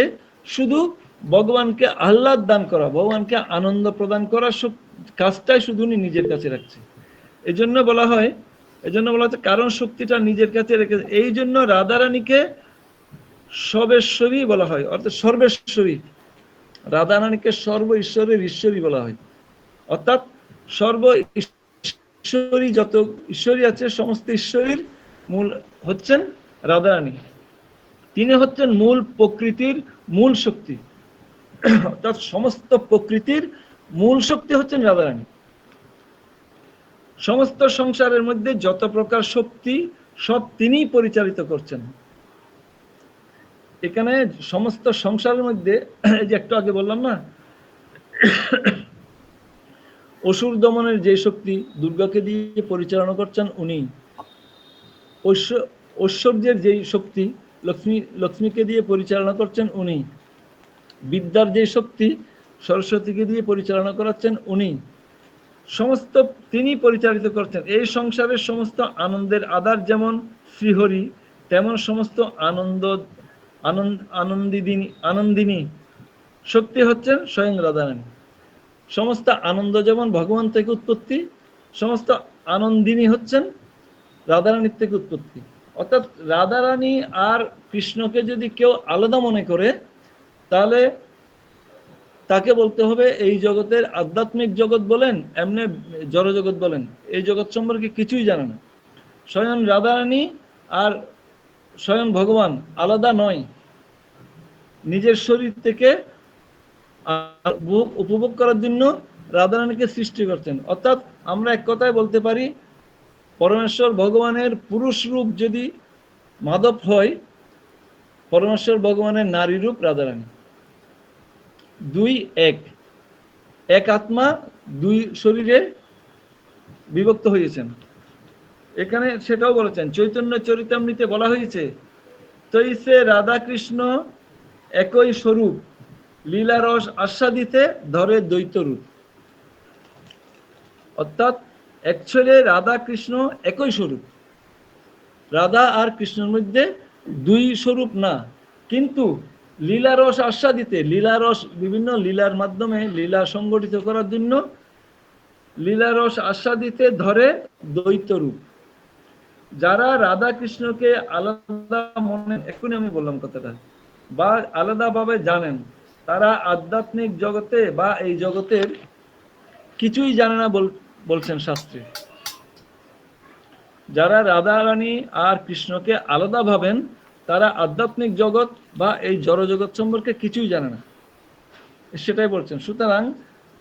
শুধু ভগবানকে আহ্লাদ দান করা, ভগবানকে আনন্দ প্রদান করার কাজটাই শুধু উনি নিজের কাছে রাখছে। এই জন্য বলা হয়, কারণ শক্তিটা নিজের কাছে রেখে, এই জন্য রাধারানীকে সর্বেশ্বরী বলা হয়, অর্থাৎ সর্বেশ্বরী। রাধারানীকে সর্ব ঈশ্বরের ঈশ্বরী বলা হয়, অর্থাৎ সর্ব ঈশ্বরী, যত ঈশ্বরী আছে সমস্ত ঈশ্বরীর মূল হচ্ছেন রাধারানী। তিনি হচ্ছেন মূল প্রকৃতির মূল শক্তি, অর্থাৎ সমস্ত প্রকৃতির মূল শক্তি হচ্ছেন রাধারানী। সমস্ত সংসারের মধ্যে যত প্রকার শক্তি সব তিনিই পরিচালিত করছেন। এখানে সমস্ত সংসারের মধ্যে, এই যে একটু আগে বললাম না, অসুর দমনের যে শক্তি দুর্গাকে দিয়ে পরিচালনা করছেন উনি। ঐশ্বর্যের যেই শক্তি লক্ষ্মীকে দিয়ে পরিচালনা করছেন উনি। বিদ্যার যে শক্তি সরস্বতীকে দিয়ে পরিচালনা করাচ্ছেন উনি। সমস্ত তিনি পরিচালিত করছেন। এই সংসারের সমস্ত আনন্দের আধার যেমন শ্রীহরি, তেমন সমস্ত আনন্দিনী শক্তি হচ্ছেন স্বয়ং রাধারানী। সমস্ত আনন্দ যেমন ভগবান থেকে উৎপত্তি, সমস্ত আনন্দিনী হচ্ছেন রাধারানীর থেকে উৎপত্তি। অর্থাৎ রাধারানী আর কৃষ্ণকে যদি কেউ আলাদা মনে করে, তাহলে তাকে বলতে হবে এই জগতের আধ্যাত্মিক জগৎ বলেন এমনি জড়জগৎ বলেন এই জগৎ সম্পর্কে কিছুই জানে না। স্বয়ং রাধারানী আর স্বয়ং ভগবান আলাদা নয়, নিজের শরীর থেকে উপভোগ করার জন্য রাধারানীকে সৃষ্টি করছেন। অর্থাৎ আমরা এক কথায় বলতে পারি পরমেশ্বর ভগবানের পুরুষ রূপ যদি মাধব হয়, পরমেশ্বর ভগবানের নারী রূপ রাধারানী। দুই এক আত্মা দুই শরীরে বিভক্ত হয়েছেন। এখানে সেটাও বলেছেন, চৈতন্য চরিতামৃতে বলা হয়েছে তৈসে রাধা কৃষ্ণ একই স্বরূপ, লীলারস আস্বাদিতে ধরে দ্বৈত রূপ। অর্থাৎ অ্যাকচুয়ালি রাধা কৃষ্ণ একই স্বরূপ, রাধা আর কৃষ্ণের মধ্যে দুই স্বরূপ না, কিন্তু লীলারস আস্বাদিতে, লীলারস বিভিন্ন লীলার মাধ্যমে লীলা সংগঠিত করার জন্য লীলারস আস্বাদিতে ধরে দ্বৈত রূপ। যারা রাধা কৃষ্ণকে আলাদা মনে, এক্ষুনি আমি বললাম কথাটা, বা আলাদাভাবে জানেন, তারা আধ্যাত্মিক জগতে বা এই জগতের কিছুই জানে না বলছেন শাস্ত্রে। যারা রাধা রানী আর কৃষ্ণকে আলাদা ভাবেন তারা আধ্যাত্মিক জগৎ বা এই জড় জগৎ সম্পর্কে কিছুই জানে না, সেটাই বলছেন। সুতরাং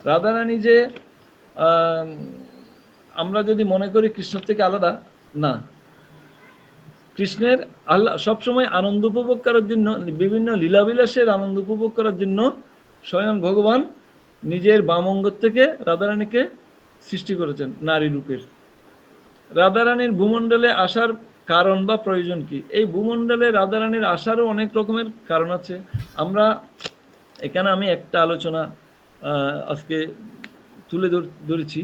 রাধা রানী যে আমরা যদি মনে করি কৃষ্ণ থেকে আলাদা, না, কৃষ্ণের আল্লাহ সবসময় আনন্দ উপভোগ করার জন্য, বিভিন্ন লীলাবিলাসের আনন্দ উপভোগ করার জন্য স্বয়ং ভগবান নিজের বাম অঙ্গ থেকে রাধারানীকে সৃষ্টি করেছেন নারী রূপের। রাধারানীর ভূমণ্ডলে আসার কারণ বা প্রয়োজন কি? এই ভূমণ্ডলে রাধারানীর আসারও অনেক রকমের কারণ আছে। আমরা এখানে আমি একটা আলোচনা আজকে তুলে ধরেছি।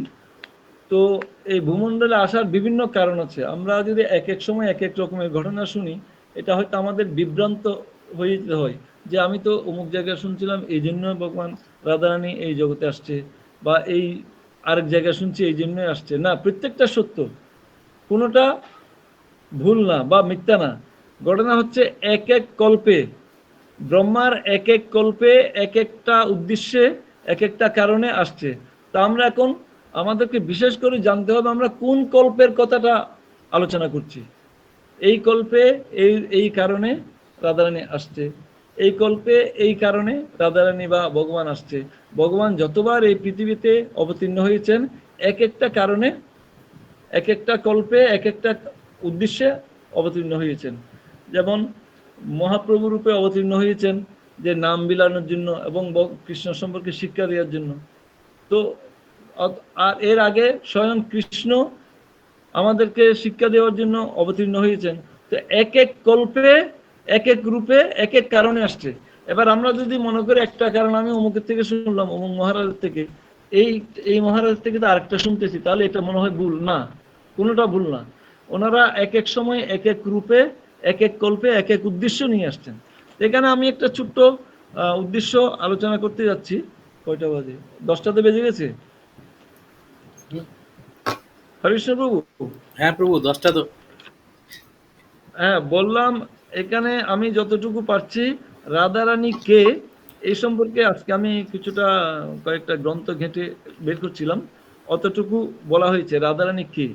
তো এই ভূমণ্ডলে আসার বিভিন্ন কারণ আছে। আমরা যদি এক এক সময় এক এক রকমের ঘটনা শুনি, এটা হয়তো আমাদের বিভ্রান্ত হয়ে যেতে হয় যে আমি তো অমুক জায়গায় শুনছিলাম এই জন্য ভগবান রাধারানী এই জগতে আসছে, বা এই আরেক জায়গায় শুনছি এই জন্যই আসছে। না, প্রত্যেকটা সত্য, কোনোটা ভুল না বা মিথ্যা না। ঘটনা হচ্ছে এক এক কল্পে, ব্রহ্মার এক এক কল্পে এক একটা উদ্দেশ্যে এক একটা কারণে আসছে। তা আমরা এখন আমাদেরকে বিশেষ করে জানতে হবে আমরা কোন কল্পের কথাটা আলোচনা করছি। এই কল্পে এই কারণে রাধারানী আসছে, এই কল্পে এই কারণে রাধারানী বা ভগবান আসছে। ভগবান যতবার এই পৃথিবীতে অবতীর্ণ হয়েছেন এক একটা কারণে, এক একটা কল্পে এক একটা উদ্দেশ্যে অবতীর্ণ হয়েছেন। যেমন মহাপ্রভু রূপে অবতীর্ণ হয়েছেন যে নাম বিলানোর জন্য এবং কৃষ্ণ সম্পর্কে শিক্ষা দেওয়ার জন্য। তো আর এর আগে স্বয়ং কৃষ্ণ আমাদেরকে শিক্ষা দেওয়ার জন্য অবতীর্ণ হয়েছেন। তো এক এক কল্পে এক এক রূপে এক এক কারণে আসছে। এবার আমরা যদি মনে করি একটা কারণ আমি অমুকের থেকে শুনলাম, অমুক মহারাজের থেকে, এই মহারাজের থেকে তো আরেকটা শুনতেছি, তাহলে এটা মনে হয় ভুল। না, কোনোটা ভুল না। ওনারা এক এক সময় এক এক রূপে এক এক কল্পে এক এক উদ্দেশ্য নিয়ে আসছেন। এখানে আমি একটা ছোট্ট উদ্দেশ্য আলোচনা করতে যাচ্ছি। কয়টা বাজে? 10টাতে বেজে গেছে। হরিষ্ণ প্রভু। হ্যাঁ প্রভু, 10টা তো। হ্যাঁ, বললাম এখানে আমি যতটুকু পারছি রাধারানী কে এই সম্পর্কে আজকে আমি কিছুটা কয়েকটা গ্রন্থ ঘেঁটে বের করছিলাম, অতটুকু বলা হয়েছে রাধারানী কে।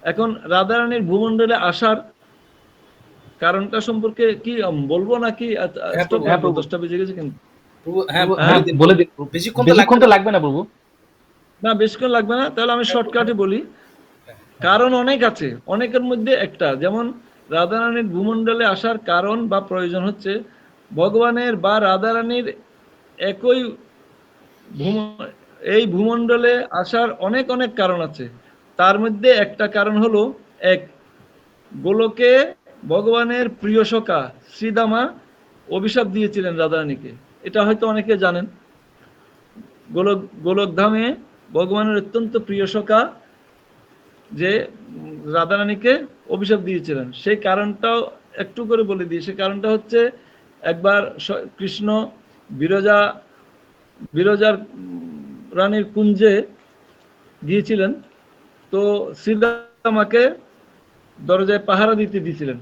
এখন রাধারানীর ভূমণ্ডলে আসার কারণটা সম্পর্কে কি বলবো নাকি? 10টা বেজে গেছে কিন্তু। বলে দিন, বেশিক্ষণ তো লাগবে না প্রভু। না, বেশিক্ষণ লাগবে না, তাহলে আমি শর্টকাটে বলি। কারণ অনেক আছে, অনেকের মধ্যে একটা, যেমন রাধারানীর ভূমণ্ডলে আসার কারণ বা প্রয়োজন হচ্ছে ভগবানের বা রাধারানীর একই এই ভূমণ্ডলে আসার অনেক অনেক কারণ আছে। তার মধ্যে একটা কারণ হলো, এক, গোলকে ভগবানের প্রিয় সখা শ্রীদামা অভিশাপ দিয়েছিলেন রাধারানীকে। এটা হয়তো অনেকে জানেন। গোলকধামে ভগবানের অত্যন্ত প্রিয় সখা যে রাধারানীকে অভিশাপ দিয়েছিলেন, সেই কারণটাও একটু করে বলে দিই। সেই কারণটা হচ্ছে একবার কৃষ্ণ বিরজার রানীর কুঞ্জে গিয়েছিলেন। তো শ্রীদামাকে দরজায় পাহারা দিতে দিয়েছিলেন,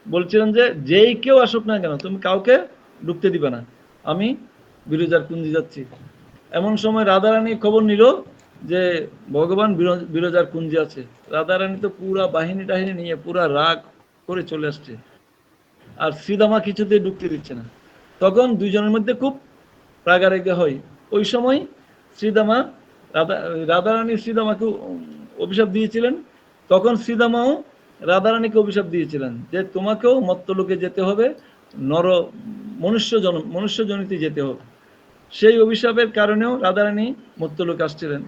বলছিলেন যে যেই কেউ আসুক না কেন তুমি কাউকে ঢুকতে দিবে না, আমি বিরজার কুঞ্জে যাচ্ছি। এমন সময় রাধারানী খবর নিল যে ভগবান বিরজার কুঞ্জে আছে। রাধারানী তো পুরা বাহিনী টাহিনী নিয়ে পুরা রাগ করে চলে আসছে, আর শ্রীদামা কিছুতেই ঢুকতে দিচ্ছে না। তখন দুইজনের মধ্যে খুব রাগারাগি হয়। ওই সময় শ্রীদামা রাধারানী শ্রীদামাকে অভিশাপ দিয়েছিলেন। তখন শ্রীদামাও রাধারানীকে অভিশাপ দিয়েছিলেন যে তোমাকেও মর্ত্যলোকে যেতে হবে, মনুষ্যজনিতে যেতে হবে। সেই অভিশাপের কারণেও রাধারানী মর্ত্যলোকে আসছিলেন।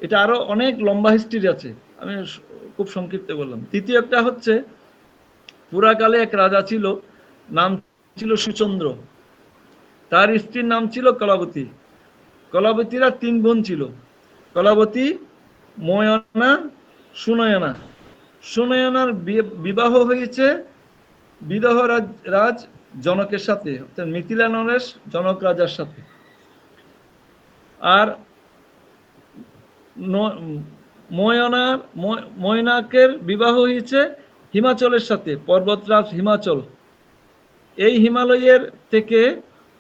এটা আরো অনেক লম্বা হিস্ট্রি আছে, আমি খুব সংক্ষিপ্ত বললাম। তৃতীয় একটা হচ্ছে, পুরাকালে এক রাজা ছিল, নাম ছিল সুচন্দ্র। তার স্ত্রীর নাম ছিল কলাবতী। কলাবতীরা 3 বোন ছিল, কলাবতী, ময়না, সুনয়না। সুনয়নার বিবাহ হয়েছে বিদহ রাজ জনকের সাথে, অর্থাৎ মিথিলা নরেশ জনক রাজার সাথে। আর ময়নাকের বিবাহ হয়েছে হিমাচলের সাথে, পর্বতরাজ হিমাচল। এই হিমালয়ের থেকে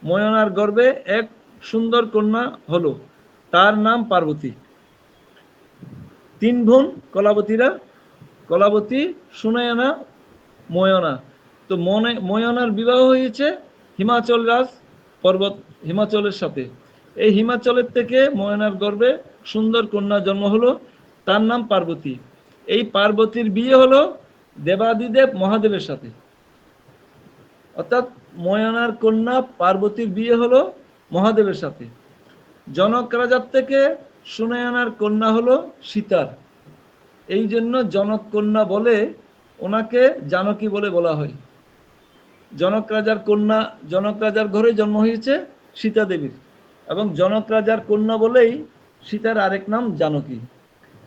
ময়নার গর্ভে এক সুন্দর কন্যা হলো, তার নাম পার্বতী। 3 বোন কলাবতীরা, কলাবতী, সুনয়না, ময়না। তো ময়নার বিবাহ হয়েছে হিমাচল রাজ হিমাচলের সাথে। এই হিমাচলের থেকে ময়নার গর্ভে সুন্দর কন্যা জন্ম হলো, তার নাম পার্বতী। এই পার্বতীর বিয়ে হলো দেবাদিদেব মহাদেবের সাথে, অর্থাৎ ময়নার কন্যা পার্বতীর বিয়ে হলো মহাদেবের সাথে। জনক রাজার থেকে সুনয়নার কন্যা হলো সীতার। এই জন্য জনক কন্যা বলে ওনাকে জানকী বলে বলা হয়। জনক রাজার কন্যা, জনক রাজার ঘরে জন্ম হয়েছে সীতা দেবীর, এবং জনক রাজার কন্যা বলেই সীতার আরেক নাম জানকী।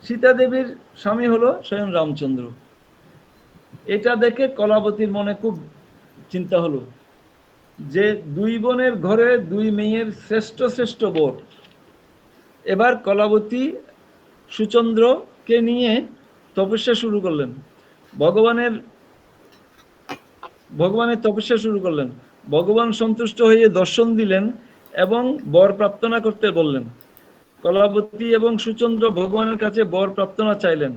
সীতা দেবীর স্বামী হলো স্বয়ং রামচন্দ্র। এটা দেখে কলাবতীর মনে খুব চিন্তা হলো যে 2 বোনের ঘরে 2 মেয়ের শ্রেষ্ঠ শ্রেষ্ঠ বর। এবার কলাবতী সুচন্দ্রকে নিয়ে তপস্যা শুরু করলেন, ভগবানের তপস্যা শুরু করলেন। ভগবান সন্তুষ্ট হয়ে দর্শন দিলেন এবং বর প্রার্থনা করতে বললেন। কলাবতী এবং সুচন্দ্র ভগবানের কাছে বর প্রার্থনা চাইলেন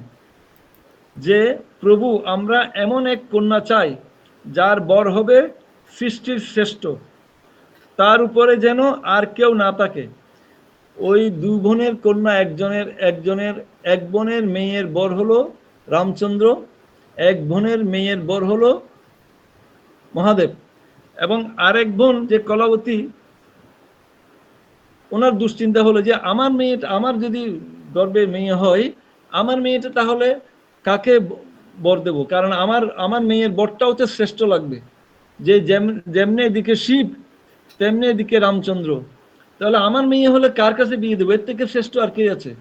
যে প্রভু, আমরা এমন এক কন্যা চাই যার বর হবে সৃষ্টির শ্রেষ্ঠ, তার উপরে যেন আর কেউ না থাকে। ওই 2 বোনের কন্যা এক বোনের মেয়ের বর হলো রামচন্দ্র, এক বোনের মেয়ের বর হলো মহাদেব, এবং আরেক বোন যে কলাবতী, ওনার দুশ্চিন্তা হলো যে আমার যদি গর্ভে মেয়ে হয়, আমার মেয়েটা তাহলে কাকে বর দেব? কারণ আমার মেয়ের বরটা হচ্ছে শ্রেষ্ঠ লাগবে, যে যেমনি এদিকে শিব তেমনি এদিকে রামচন্দ্র, তাহলে আমার মেয়ে হলে কার কাছে বিয়ে দেবো? এর থেকে শ্রেষ্ঠ আর কে আছে?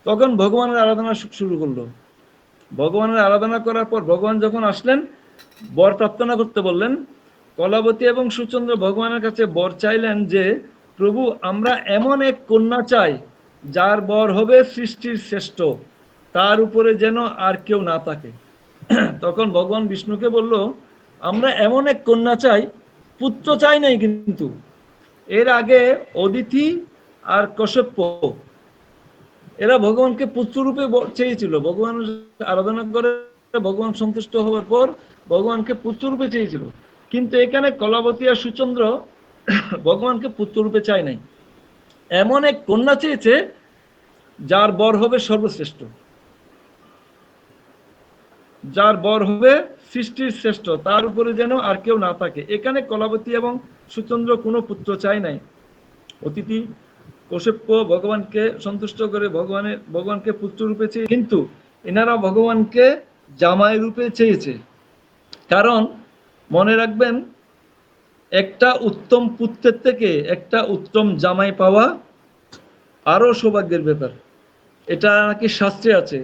তখন ভগবানের আরাধনা শুরু করলো। ভগবানের আরাধনা করার পর ভগবান যখন আসলেন, বর প্রার্থনা করতে বললেন। কলাবতী এবং সুচন্দ্র ভগবানের কাছে বর চাইলেন যে প্রভু, আমরা এমন এক কন্যা চাই যার বর হবে সৃষ্টির শ্রেষ্ঠ, তার উপরে যেন আর কেউ না থাকে। তখন ভগবান বিষ্ণুকে বলল, আমরা এমন এক কন্যা চাই, পুত্র চাই নাই, কিন্তু এর আগে অদিতি আর কশ্যপ এরা ভগবানকে পুত্ররূপে চেয়েছিল। ভগবানের আরাধনা করে ভগবান সন্তুষ্ট হওয়ার পর ভগবানকে পুত্ররূপে চেয়েছিল, কিন্তু এখানে কলাবতী আর সুচন্দ্র ভগবানকে পুত্ররূপে চায় নাই, এমন এক কন্যা চেয়েছে যার বর হবে সর্বশ্রেষ্ঠ, যার বর হবে সৃষ্টির শ্রেষ্ঠ, তার উপরে যেন আর কেউ না থাকে। এখানে কলাবতী এবং সুচন্দ্র কোনো পুত্র চাই নাই। অতিথি কশ্যপ ভগবানকে সন্তুষ্ট করে ভগবানকে পুত্র রূপে চেয়ে, কিন্তু এনারা ভগবানকে জামাই রূপে চেয়েছে। কারণ মনে রাখবেন, একটা উত্তম পুত্রের থেকে একটা উত্তম জামাই পাওয়া আরো সৌভাগ্যের ব্যাপার। এটা নাকি শাস্ত্রে আছে,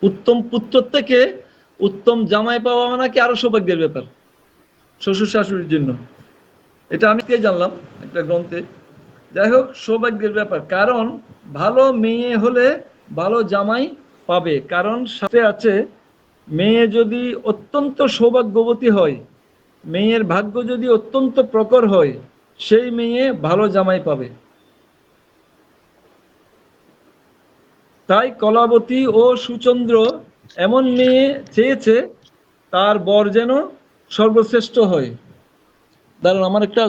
উত্তম পুত্র থেকে উত্তম জামাই পাওয়া নাকি আরো সৌভাগ্যের ব্যাপার শ্বশুর শাশুড়ির জন্য। এটা আমি কে জানলাম একটা গ্রন্থে। যাই হোক, সৌভাগ্যের ব্যাপার। কারণ ভালো মেয়ে হলে ভালো জামাই পাবে। কারণ সাথে আছে, মেয়ে যদি অত্যন্ত সৌভাগ্যবতী হয়, মেয়ের ভাগ্য যদি অত্যন্ত প্রখর হয়, সেই মেয়ে ভালো জামাই পাবে। তাই কলাবতী ও সুচন্দ্র এমন মেয়ে চেয়েছে তার বর যেন সর্বশ্রেষ্ঠ হয়। দাঁড়ান, আমার একটা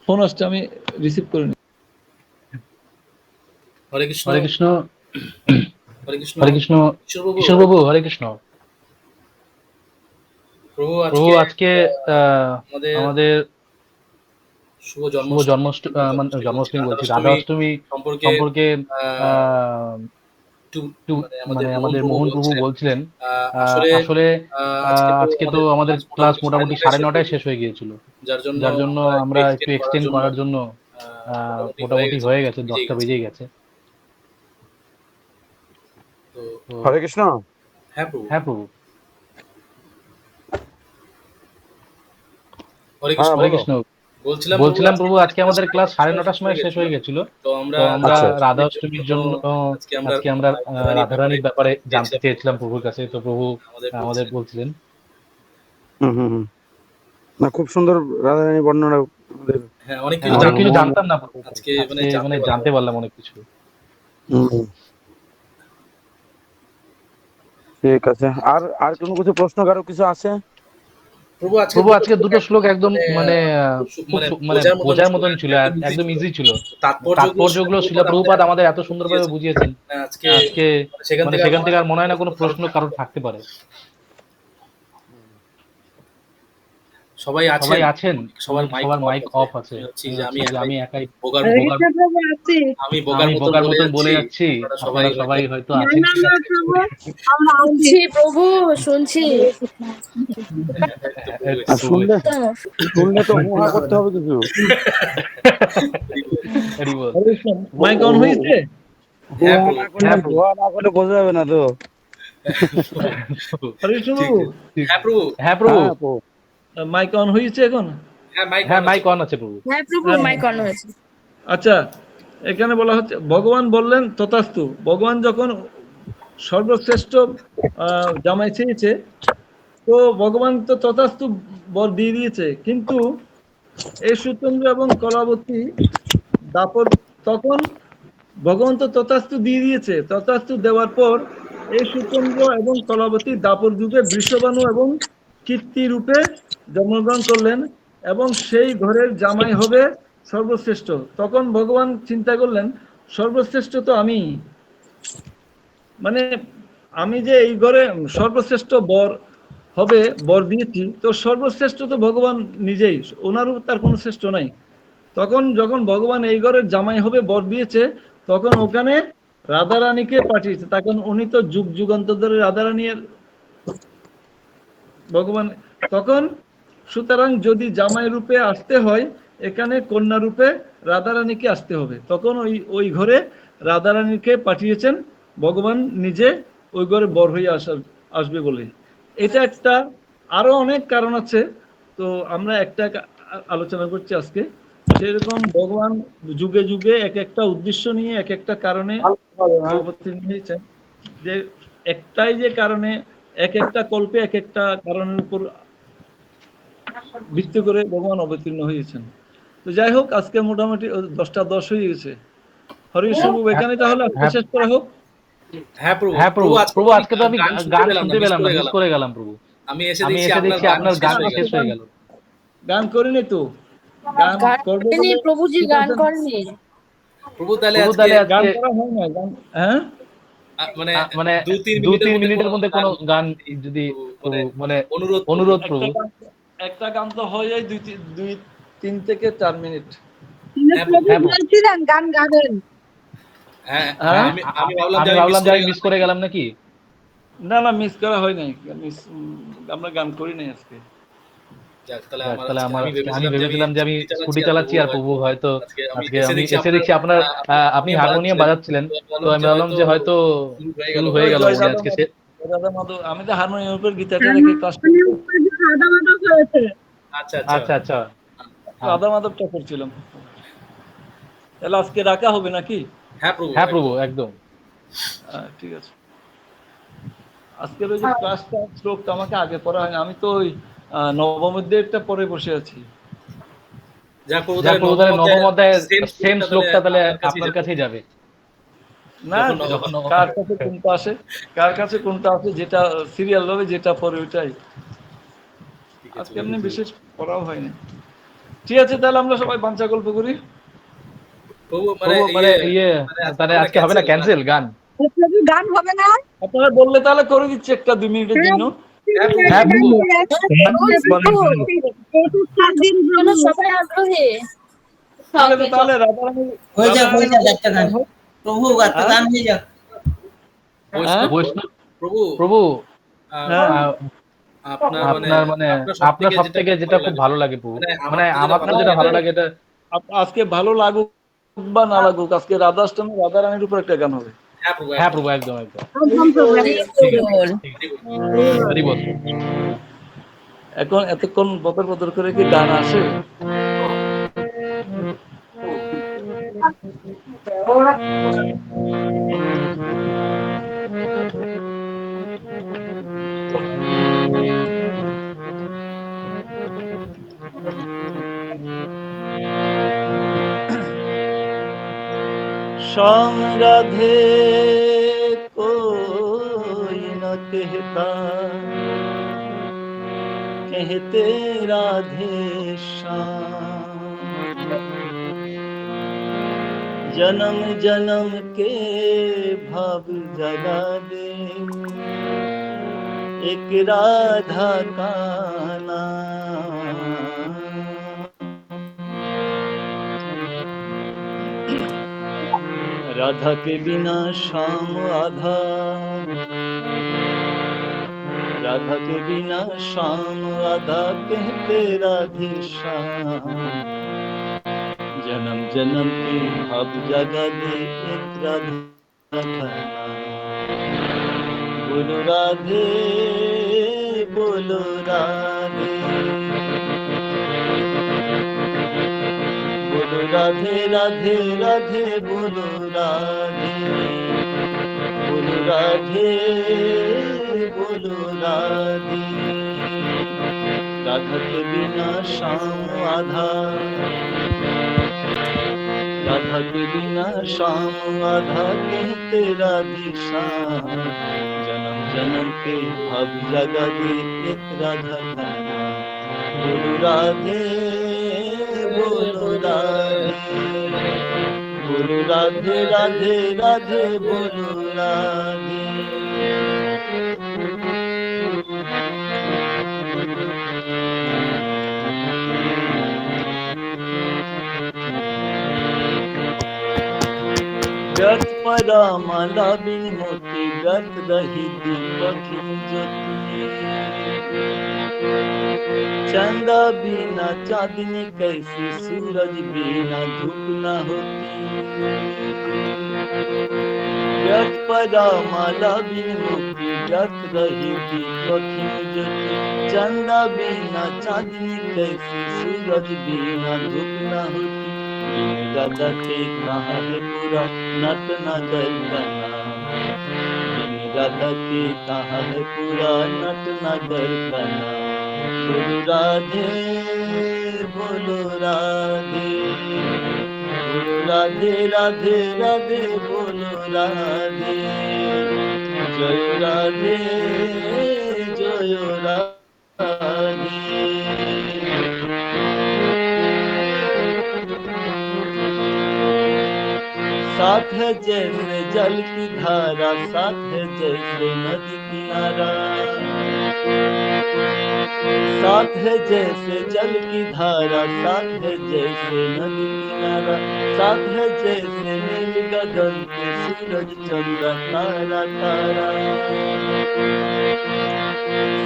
ফোন আসছে, আমি রিসিভ করে নিই। হরে কৃষ্ণ। হরে কৃষ্ণ। হরে কৃষ্ণ। হরে কৃষ্ণ। ঈশ্বর কিশোর বাবু, হরে কৃষ্ণ। প্রভু প্রভু আজকে আমাদের আমাদের শুভ শুভ জন্মাষ্টমী, জন্মাষ্টমী বলছি, রাধা অষ্টমী সম্পর্কে একটু মানে আমাদের মোহন প্রভু বলছিলেন। আসলে আজকে তো আমাদের ক্লাস মোটামুটি 9:30টায় শেষ হয়ে গিয়েছিল, যার জন্য আমরা একটু এক্সটেন্ড করার জন্য মোটামুটি হয়ে গেছে, 10টা বেজেই গেছে। তো হরে কৃষ্ণ। হ্যাঁ প্রভু। হ্যাঁ প্রভু। হরে হ্যাঁ, কৃষ্ণ। হরে কৃষ্ণ। বলছিলাম প্রভু, আজকে আমাদের ক্লাস 9:30টার সময় শেষ হয়ে গেছিল। তো আমরা আচ্ছা। রাধা অষ্টমীর জন্য আজকে আমরা রাধারানীর ব্যাপারে জানতে চেয়েছিলাম প্রভুর কাছে, তো প্রভু আমাদের বলছিলেন। হুম। না, খুব সুন্দর রাধারানী বর্ণনা আমাদের। হ্যাঁ, অনেক অনেক কিছু জানতাম না প্রভু, আজকে মানে জানতে পারলাম অনেক কিছু। হুম। ঠিক আছে। আর কোনো কিছু প্রশ্ন কারো কিছু আছে? প্রভু আজকে দুটো শ্লোক একদম মানে খুব মানে বোঝার মতন ছিল, একদম ইজি ছিল। তাৎপর্যগুলো শিলা প্রভুপাদ আমাদের এত সুন্দরভাবে বুঝিয়েছেন আজকে, মানে সেখান থেকে আর মনে হয় না কোনো প্রশ্ন কারোর থাকতে পারে। সবাই আছেন, সবার মাইক অফ আছে। আমি একাই আমি বোকার মতন বলে যাচ্ছি, আপনারা সবাই হয়তো আছেন। শুনছি প্রভু, শুনছি। শুনলে তো হুহা করতে হবে কিছু। মাইক অন হয়েছে? হুহা না করলে বোঝা যাবে না তো। হ্যাঁ প্রভু, মাইক অন হয়েছে এখন? হ্যাঁ মাইক অন আছে প্রভু। হ্যাঁ প্রভু, মাইক অন হয়েছে। আচ্ছা, এখানে বলা হচ্ছে ভগবান বললেন তথাস্তু। ভগবান যখন সর্বশ্রেষ্ঠ জামাই চেয়েছে, তো ভগবান তো তথাস্তু বর দিয়ে দিয়েছে, কিন্তু এই সুচন্দ্র এবং কলাবতী দাপর, তখন ভগবান তো তথাস্তু দিয়ে দিয়েছে, তথাস্তু দেওয়ার পর এই সুচন্দ্র এবং কলাবতী দাপর যুগে বৃষভানু এবং কীর্তি রূপে জন্মগ্রহণ করলেন এবং সেই ঘরের জামাই হবে সর্বশ্রেষ্ঠ। তখন ভগবান চিন্তা করলেন সর্বশ্রেষ্ঠ তো আমি, মানে আমি যে এই ঘরে সর্বশ্রেষ্ঠ বর হবে, বর দিয়েছি, তো সর্বশ্রেষ্ঠ তো ভগবান নিজেই, ওনারও তার কোনো শ্রেষ্ঠ নাই। তখন যখন ভগবান এই ঘরের জামাই হবে বর দিয়েছে, তখন ওখানে রাধারানীকে পাঠিয়েছে। তখন উনি তো যুগ যুগান্তর ধরে রাধারানী ভগবান, তখন সুতরাং যদি জামাই রূপে আসতে হয়, এখানে কন্যা রূপে রাধারানীকে আসতে হবে। তখন ওই ঘরে রাধারানীকে পাঠিয়েছেন ভগবান নিজে, ওই ঘরে বর হয়ে আসবে বলে। এটা একটা, আরো অনেক কারণ আছে, তো আমরা একটা আলোচনা করছি আজকে। সেরকম ভগবান যুগে যুগে এক একটা উদ্দেশ্য নিয়ে এক একটা কারণে অবতীর্ণ হয়েছেন, যে একটাই যে কারণে এক একটা কল্পে এক একটা কারণের উপর ভিত্তি করে ভগবান অবতীর্ণ হয়েছেন। তো যাই হোক, আজকে মোটামুটি 10:10 হয়ে গেছে। হরিকৃষ্ণ বাবু, এখানে তাহলে শেষ করা হোক। হ্যাঁ প্রভু আজকে তো আমি গান শুনতে পেলাম না, মিস করে গেলাম প্রভু। আমি এসে দেখছি আপনার গান শেষ হয়ে গেল। গান করিনি তো, গান করবো বলে প্রভুজি গান করেনি। প্রভু তাহলে গান করা হয় না, গান হ্যাঁ মানে 2-3 মিনিটের মধ্যে কোনো গান যদি মানে অনুরোধ প্রভু। একটা গান তো হয়ে যায় 2-3 থেকে 4 মিনিট। গান গাবেন। আমি ভাবলাম যে আমি মিস করে গেলাম নাকি। না মিস করা হয় নাই, আমরা গান করি নাই আজকে। তাহলে আমি ভেবেছিলাম যে আমি স্কুটি চালাচ্ছি আর প্রভু হয়তো আজকে আমি এসে দেখছি আপনি হারমোনিয়াম বাজাচ্ছিলেন, তো আমি ভাবলাম যে হয়তো শুরু হয়ে গেল আজকে। আমি তো হারমোনিয়ামের উপর গিটারটা রেখে ক্লাস করছি। আচ্ছা রাধা মাধবটা করছিলাম। তাহলে আজকে রাখা হবে নাকি? হ্যাঁ প্রভু, একদম ঠিক আছে। আজকের ওই যে ক্লাসটা শ্লোকটা আমাকে আগে পড়া হয়নি, আমি তো ওই নবমীর একটা পরে বসে আছি। যাক প্রভু যাক প্রভু তাহলে নবম অধ্যায়ের সেম শ্লোকটা শ্লোকটা তাহলে আপনার আপনার কাছেই যাবে। না, যখন কার কাছে কোনটা আসে, কার কাছে কোনটা আসে, যেটা সিরিয়াল হবে যেটা পরে ওইটাই। ঠিক আছে আজকে প্রভু। এমনি বিশেষ পড়াও হয়নি। ঠিক আছে, তাহলে আমরা সবাই বাঞ্ছা গল্প করি। প্রভু প্রভু মানে তাহলে আজকে হবে না ক্যান্সেল গান? গান হবে না? আপনারা বললে তাহলে করে দিচ্ছি একটা 2 মিনিটের জন্য। হ্যাঁ প্রভু। জন্য সবাই আগ্রহী। তাহলে রাধারানী হয়ে যাক একটা গান, হোক। প্রভু একটা গান হয়ে যাক। বৈষ্ণব প্রভু প্রভু হ্যাঁ। আপনার মানে আপনার সব থেকে যেটা খুব ভালো লাগে প্রভু, মানে আমার তো যেটা ভালো লাগে এটা আজকে ভালো লাগুক বা না লাগুক, আজকে রাধাষ্টমী রাধারানীর উপর একটা গান হবে। হ্যাঁ প্রভু একদম একদম। হরি বল। এখন এতক্ষণ বদর বদর করে কি গান আসে? श्याम राधे कोई न कहता, कहते राधे श्याम। जन्म जन्म के भाव जगा दे एक राधा का नाम। राधा के बिना श्याम आधा, राधा के बिना श्याम आधा, कहते राधे श्याम। जन्म जन्म के भाव जगा दे एक राधा का नाम। बोलो राधे बोलो राधे, बोलो राधे राधे राधे, बोलो राधे, बोलो राधे बोलो राधे। राधा के बिना श्याम आधा, राधा के बिना श्याम आधा, कहते राधे श्याम। जन्म जन्म के भाव जगा दे एक राधा का नाम। बोलो राधे बोलो राधे, बोलो राधे राधे राधे, बोलो राधे। व्यर्थ परामाला बिन मोती, व्यर्थ रही दीपक ज्योति। चंदा बिना चांदनी कैसी, सूरज बिना धूप न होती। व्यर्थ परामाला बिन मोती, व्यर्थ रही दीपक ज्योति। चंदा बिना चांदनी कैसी, सूरज बिना धूप न होती। राधा के कहाँ है पूरा नट नगर का नाम। राधा के कहाँ है पूरा नट नगर का नाम। बोलो राधे बोलो राधे, बोलो राधे राधे राधे, बोलो राधे। जय राधे जय राधे। साथ है जैसे जल की धारा, साथ है जैसे नदी किनारा। साथ है जैसे जल की धारा, साथ है जैसे नदी किनारा। साथ है जैसे नील गगन के सूरज चंद्र तारा तारा।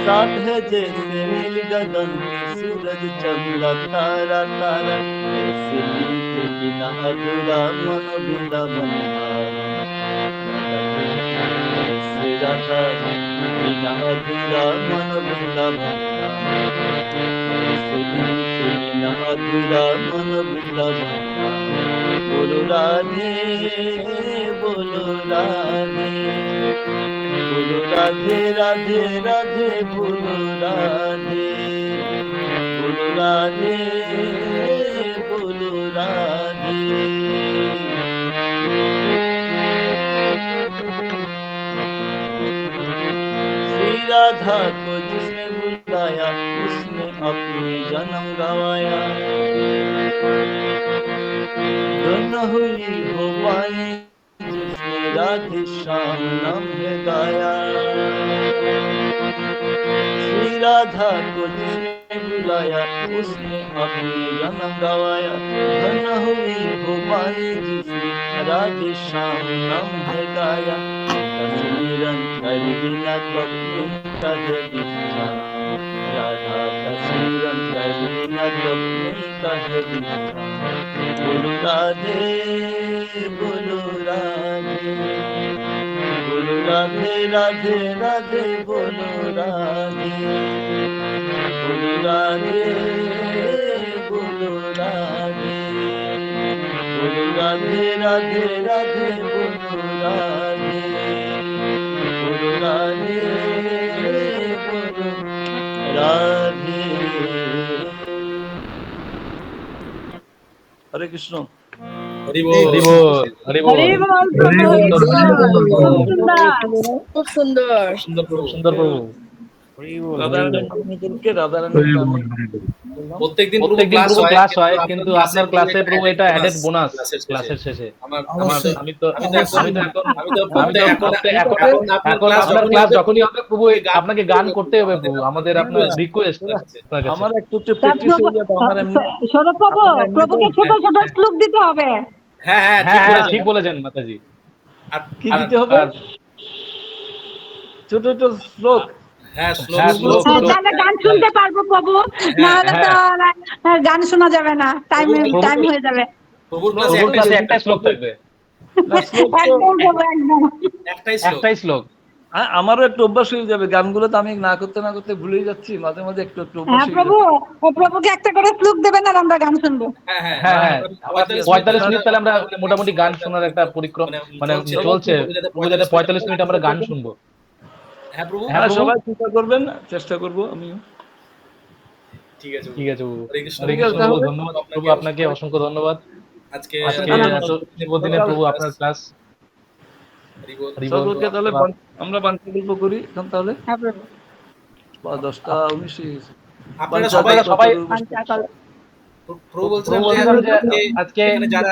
साथ है जैसे नील गगन के सूरज चंद्र तारा तारा। ऐसे नील बिना अधूरा मन वृंदावन ऐसे राधा बिना अधूरा मन वृंदावन। ऐसे बिना अधूरा मन वृंदावन। बोलो राधे बोलो राधे, बोलो राधे राधे राधे, बोलो राधे, बोलो राधे राधा को जिसने बुलाया उसने अपने जन्म गवाया दोनों हुई वो पाए जिसने राधे श्याम नाम है गाया श्री राधा को जिसने बुलाया उसने अपने जन्म गवाया धन्य हुई वो पाए जिसने राधे श्याम नाम है गाया निरंतर बिना कभी कहे बिना राधा का निरंतर बिना कभी कहे बिना बोलो राधे बोलो राधे बोलो राधे राधे राधे बोलो राधे बोलो राधे बोलो राधे बोलो राधे राधे राधे बोलो राधे बोलो राधे बोलो राधे हरे कृष्ण হরি বল হরি বল হরি বল হরি বল প্রভু, খুব সুন্দর। খুব সুন্দর। সুন্দর প্রভু সুন্দর প্রভু রাধারানীকে রাধারানী প্রত্যেকদিন প্রত্যেকদিন প্রভু ক্লাস হয় কিন্তু আপনার ক্লাসে ক্লাসে প্রভু এটা অ্যাডেড বোনাস ক্লাসের ক্লাসের শেষে আমার আমি তো এখন এখন আপনার ক্লাস যখনই হবে প্রভু আপনাকে গান করতে হবে প্রভু আমাদের আপনার রিকোয়েস্ট আমার একটু প্র্যাকটিস হয়ে যাবে আমার এমনি সৌরভ প্রভু, প্রভুকে ছোট ছোট শ্লোক দিতে হবে। হ্যাঁ হ্যাঁ হ্যাঁ ঠিক বলেছেন মাতাজি কি দিতে হবে ছোট ছোট শ্লোক হ্যাঁ হ্যাঁ, শ্লোক। তাহলে গান শুনতে পারবো প্রভু, না হলে তো গান শোনা যাবে না, টাইম হয়ে যাবে। প্রভুর প্রভুর ক্লাসে একটাই শ্লোক থাকবে একদম প্রভু, একদম। একটাই শ্লোক আমারও একটু অভ্যাস হয়ে যাবে গানগুলো তো আমি না করতে না করতে ভুলেই যাচ্ছি মাঝে মাঝে একটু একটু অভ্যাস হ্যাঁ হয়ে প্রভু, যাবে। ও প্রভুকে একটা করে শ্লোক দেবেন আর আমরা গান শুনবো। হ্যাঁ হ্যাঁ হ্যাঁ হ্যাঁ 45 মিনিট তাহলে আমরা মোটামুটি গান শোনার একটা পরিক্রম মানে চলছে প্রভু যাতে 45 মিনিট আমরা গান শুনবো হ্যাঁ প্রভু হ্যাঁ, হ্যাঁ প্রভু। সবাই চেষ্টা করবেন চেষ্টা করবো আমিও ঠিক আছে ঠিক আছে প্রভু হরে কৃষ্ণ হরে কৃষ্ণ প্রভু ধন্যবাদ প্রভু আপনাকে অসংখ্য ধন্যবাদ আজকে আজকে এত শুভ দিনে প্রভু আপনার ক্লাস হরি বল হরি বল সকলকে তাহলে আমরা বাঞ্ছাকল্প করি এখন তাহলে হ্যাঁ প্রভু। 10টা 19 আপনারা সবাই প্রভু প্রভু বলছিলাম যে আজকে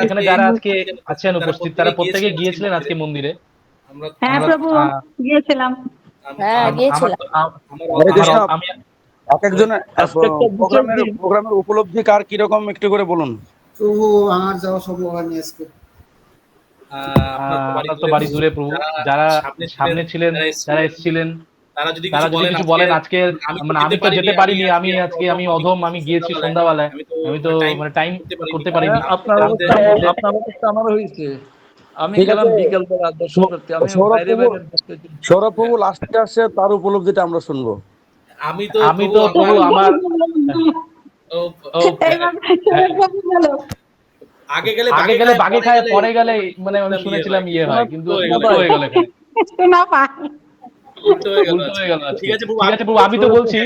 এখানে যারা আজকে আছেন উপস্থিত তারা প্রত্যেকে গিয়েছিলেন আজকে মন্দিরে আমরা হ্যাঁ প্রভু, গিয়েছিলাম। হ্যাঁ গিয়েছিলাম। হরে কৃষ্ণ। আমি এক একজনের প্রোগ্রামের উপলব্ধি কার কিরকম একটু করে বলুন। প্রভু আমার যাওয়া সম্ভব হয়নি আজকে। আপনার তো বাড়ি দূরে প্রভু যারা সামনে ছিলেন যারা এসেছিলেন তারা যদি তারা যদি কিছু বলেন আজকে মানে আমি তো যেতে পারিনি আমি আজকে আমি অধম আমি গিয়েছি সন্ধ্যাবেলায় আমি তো মানে টাইম করতে পারিনি আপনার অবস্থা আমারও হয়েছে আমি গেলাম বিকেল বেলা দর্শন করতে আমি বাইরে বাইরে সৌরভ প্রভু লাস্টে আসছে তার উপলব্ধিটা আমরা শুনবো। আমি তো প্রভু আমার এইবার সৌরভ প্রভু বলো। আগে গেলে বাগে খায় পরে গেলে মানে আমি শুনেছিলাম ইয়ে হয় কিন্তু উল্টো হয়ে গেল এখানে। শোনা পা। উল্টো হয়ে গেল উল্টো হয়ে গেল আজকে। ঠিক আছে প্রভু ঠিক আছে প্রভু আমি তো বলছি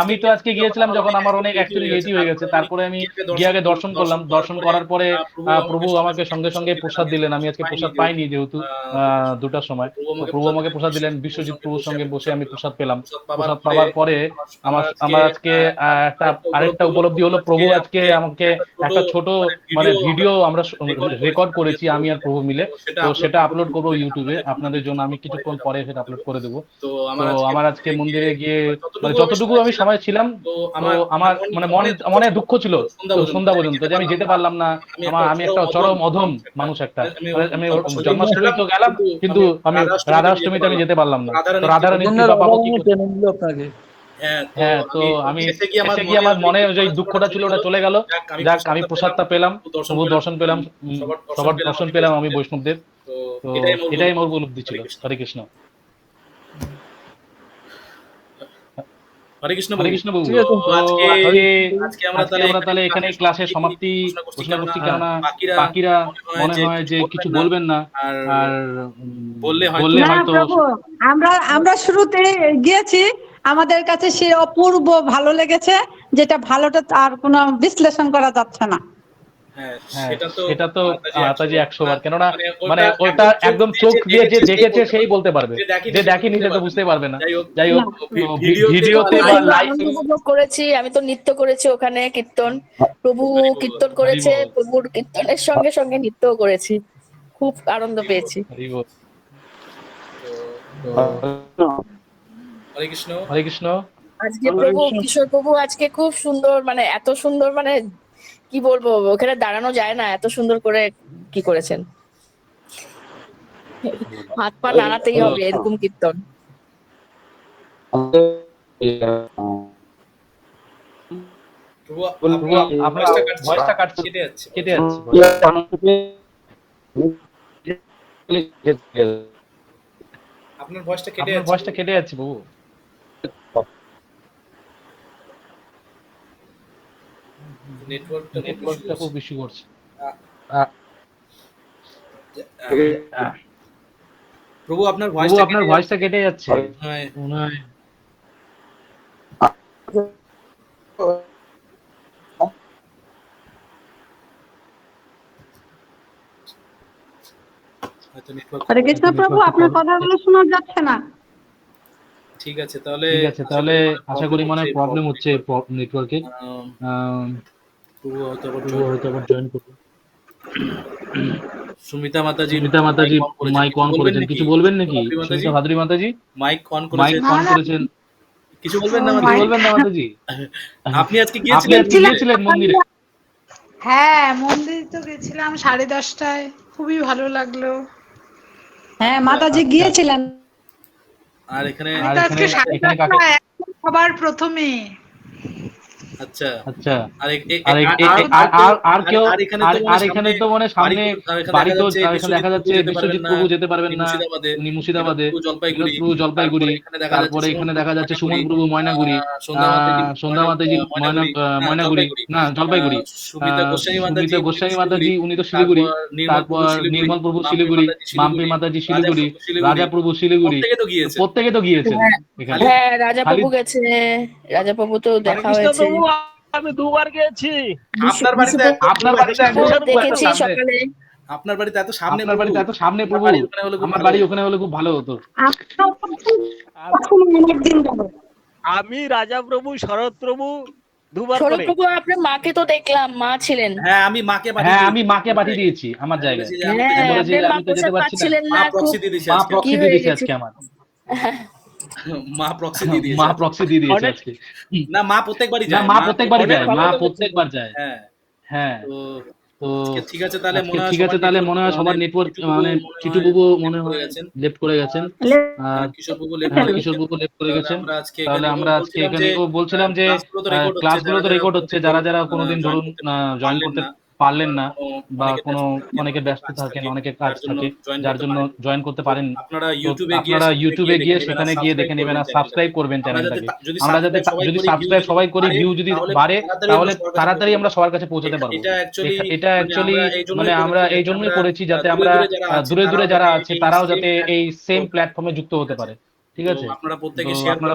আমি তো আজকে গিয়েছিলাম যখন আমার অনেক অ্যাকচুয়ালি লেটই হয়ে গেছে তারপরে আমি গিয়ে আগে দর্শন করলাম দর্শন করার পরে প্রভু আমাকে সঙ্গে সঙ্গে প্রসাদ দিলেন আমি আজকে প্রসাদ পাইনি যেহেতু 2টার সময় তো প্রভু আমাকে প্রসাদ দিলেন বিশ্বজিৎ প্রভুর সঙ্গে বসে আমি প্রসাদ পেলাম প্রসাদ পাওয়ার পরে আমার আজকে আরেকটা উপলব্ধি হলো প্রভু আজকে আমাকে একটা ছোট মানে ভিডিও আমরা রেকর্ড করেছি আমি আর প্রভু মিলে তো সেটা আপলোড করবো ইউটিউবে আপনাদের জন্য আমি কিছুক্ষণ পরে সেটা আপলোড করে দেবো তো আমার আজকে মন্দিরে গিয়ে মানে যতটুকু আমি সময় ছিলাম তো আমার মানে মনে দুঃখ ছিল সন্ধ্যা পর্যন্ত যে আমি যেতে পারলাম না আমি একটা চরম অধম মানুষ একটা আমি জন্মাষ্টমী তো গেলাম কিন্তু আমি রাধাষ্টমীতে আমি যেতে পারলাম না তো রাধারানীর কৃপা পাবো কি করে? আপনাকে হ্যাঁ তো আমি এসে গিয়ে আমার মনে যে দুঃখটা ছিল ওটা চলে গেল যাক আমি প্রসাদটা পেলাম প্রভু দর্শন পেলাম সবার দর্শন পেলাম আমি বৈষ্ণবদের তো এটাই আমার উপলব্ধি ছিল হরে কৃষ্ণ হরে কৃষ্ণ হরে কৃষ্ণ বাবু আজকে আমরা তাহলে এখানে ক্লাসের সমাপ্তি ঘোষণা করছি কেননা বাকিরা মনে হয় যে কিছু বলবেন না আর বললে না হয়তো প্রভু, আমরা শুরুতে গিয়েছি, আমাদের কাছে সে অপূর্ব ভালো লেগেছে, যেটা ভালোটা আর কোনো বিশ্লেষণ করা যাচ্ছে না। হ্যাঁ হ্যাঁ সেটা তো মাতাজি 100 বার, কেননা মানে মানে ওটা একদম চোখ দিয়ে যে দেখেছে সেই বলতে পারবে, যে দেখেনি সে তো বুঝতে পারবে না। যাই হোক, ভিডিওতে বা আমি তো লাইভ আনন্দ উপভোগ করেছি, আমি তো নৃত্য করেছি ওখানে, কীর্তন প্রভু কীর্তন করেছে, প্রভুর কীর্তনের সঙ্গে সঙ্গে নৃত্যও করেছি, খুব আনন্দ পেয়েছি। হরে কৃষ্ণ। হরে কৃষ্ণ। আজকে প্রভু কিশোর প্রভু আজকে খুব সুন্দর, মানে এত সুন্দর, মানে কি বলবো, ওখানে দাঁড়ানো যায় না, এত সুন্দর করে কি করেছেন, হাত পা নাড়াতেই হবে এরকম কীর্তন। প্রভু আপনার ভয়েসটা কাটছে, কেটে যাচ্ছে। আপনার ভয়েসটা কেটে আপনার যাচ্ছে। ভয়েসটা কেটে যাচ্ছে বাবু। নেটওয়ার্কটা খুব বেশি করছে। প্রভু আপনার ভয়েসটা কেটে যাচ্ছে। হ্যাঁ মনে হয় হয়তো নেটওয়ার্ক। হরে কৃষ্ণ প্রভু, আপনার কথাগুলো শোনা যাচ্ছে না। ঠিক আছে তাহলে আশা করি মানে প্রবলেম হচ্ছে নেটওয়ার্কে। প্রভু হয়তো আবার জয়েন করবে। সুমিতা মাতাজি মাইক অন করেছেন, কিছু বলবেন নাকি? সুমিতা ভাদ্রী মাতাজি মাইক অন করেছেন, কিছু বলবেন না মাতাজি? আপনি আজকে গিয়েছিলেন মন্দিরে? হ্যাঁ, মন্দির তো গেছিলাম 10:30টায়, খুবই ভালো লাগলো। হ্যাঁ, মাতাজি গিয়েছিলেন। আর এখানে আমি তো আজকে 10:30টায় সবার প্রথমে। আচ্ছা আর এখানে তো মানে সামনে বাড়ি তো এখানে দেখা যাচ্ছে বিশ্বজিৎ প্রভু যেতে পারবেন না, উনি মুর্শিদাবাদে, জলপাইগুড়ি, তারপরে এখানে দেখা যাচ্ছে সুমন প্রভু ময়নাগুড়ি, সন্ধ্যা মাতাজি ময়নাগুড়ি না জলপাইগুড়ি, সুমিতা গোস্বামী মাতাজি উনি তো শিলিগুড়ি, তারপর নির্মল প্রভু শিলিগুড়ি, মাম্পি মাতাজি শিলিগুড়ি, রাজা প্রভু শিলিগুড়ি, প্রত্যেকে তো গিয়েছেন এখানে। হ্যাঁ, রাজা প্রভু গেছে, রাজা প্রভু তো দেখা হয়েছে। আমি 2 বার গেছি। আপনার বাড়িতে দেখেছি সকালে। আপনার বাড়িতে এত সামনে প্রভু, আমার বাড়ি ওখানে হলে খুব ভালো হতো। আমি রাজা প্রভু, শরৎ প্রভু 2 বার শরৎ প্রভু আপনার মাকে তো দেখলাম, মা ছিলেন। হ্যাঁ আমি মাকে পাঠিয়ে দিয়েছি আমার জায়গায়। আপনার মা পোশাক পাচ্ছিলেন না, খুব মা প্রক্সি দিয়ে দিয়েছে আজকে আমার। মা প্রক্সি দিয়ে দিয়েছে আজকে। না মা প্রত্যেকবারই যায়, মা প্রত্যেকবার যায়। হ্যাঁ তো ঠিক আছে তাহলে মনে হয় সবার নেটওয়ার্ক মানে চিটু বাবু মনে হয় লেফট করে গেছেন, আর কিশোর বাবু লেফট করে গেছেন। তাহলে আমরা আজকে এখানে বলছিলাম যে ক্লাসগুলো তো রেকর্ড হচ্ছে, যারা কোনোদিন ধরুন জয়েন করতে পারলেন না বা অনেকে ব্যস্ত থাকেন, অনেকে কাজ থাকে, যার জন্য জয়েন করতে পারেন, আপনারা ইউটিউবে গিয়ে সেখানে গিয়ে দেখে নেবেন আর সাবস্ক্রাইব করবেন চ্যানেলটাকে। আমরা যাতে যদি সাবস্ক্রাইব সবাই করি, ভিউ যদি বাড়ে, তাহলে তাড়াতাড়ি আমরা সবার কাছে পৌঁছাতে পারবো। এটা অ্যাকচুয়ালি মানে আমরা এই জন্যই করেছি, যাতে আমরা দূরে দূরে যারা আছে তারাও যাতে এই সেম প্ল্যাটফর্মে যুক্ত হতে পারে। ঠিক আছে, আপনারা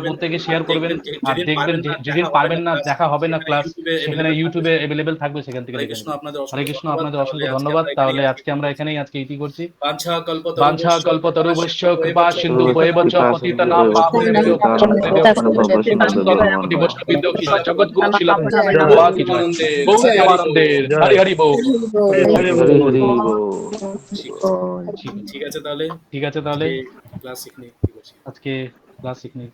প্রত্যেকে শেয়ার করবেন আর দেখবেন, যেদিন পারবেন না, দেখা হবে না ক্লাস, সেখানে ইউটিউবে অ্যাভেলেবেল থাকবে, সেখান থেকে দেখে নেবেন। হরে কৃষ্ণ, আপনাদের অসংখ্য ধন্যবাদ। তাহলে আজকে আমরা এখানেই এটি করছি। বাঞ্ছা কল্পতরুভ্যশ্চ কৃপা সিন্ধু ভৈবচ পতিতানাং পাবনেভ্যো জগদ্গুরু শিলা কিছু গৌরী হরি হরি বল। ঠিক আছে তাহলে আজকে ক্লাস শিখনি।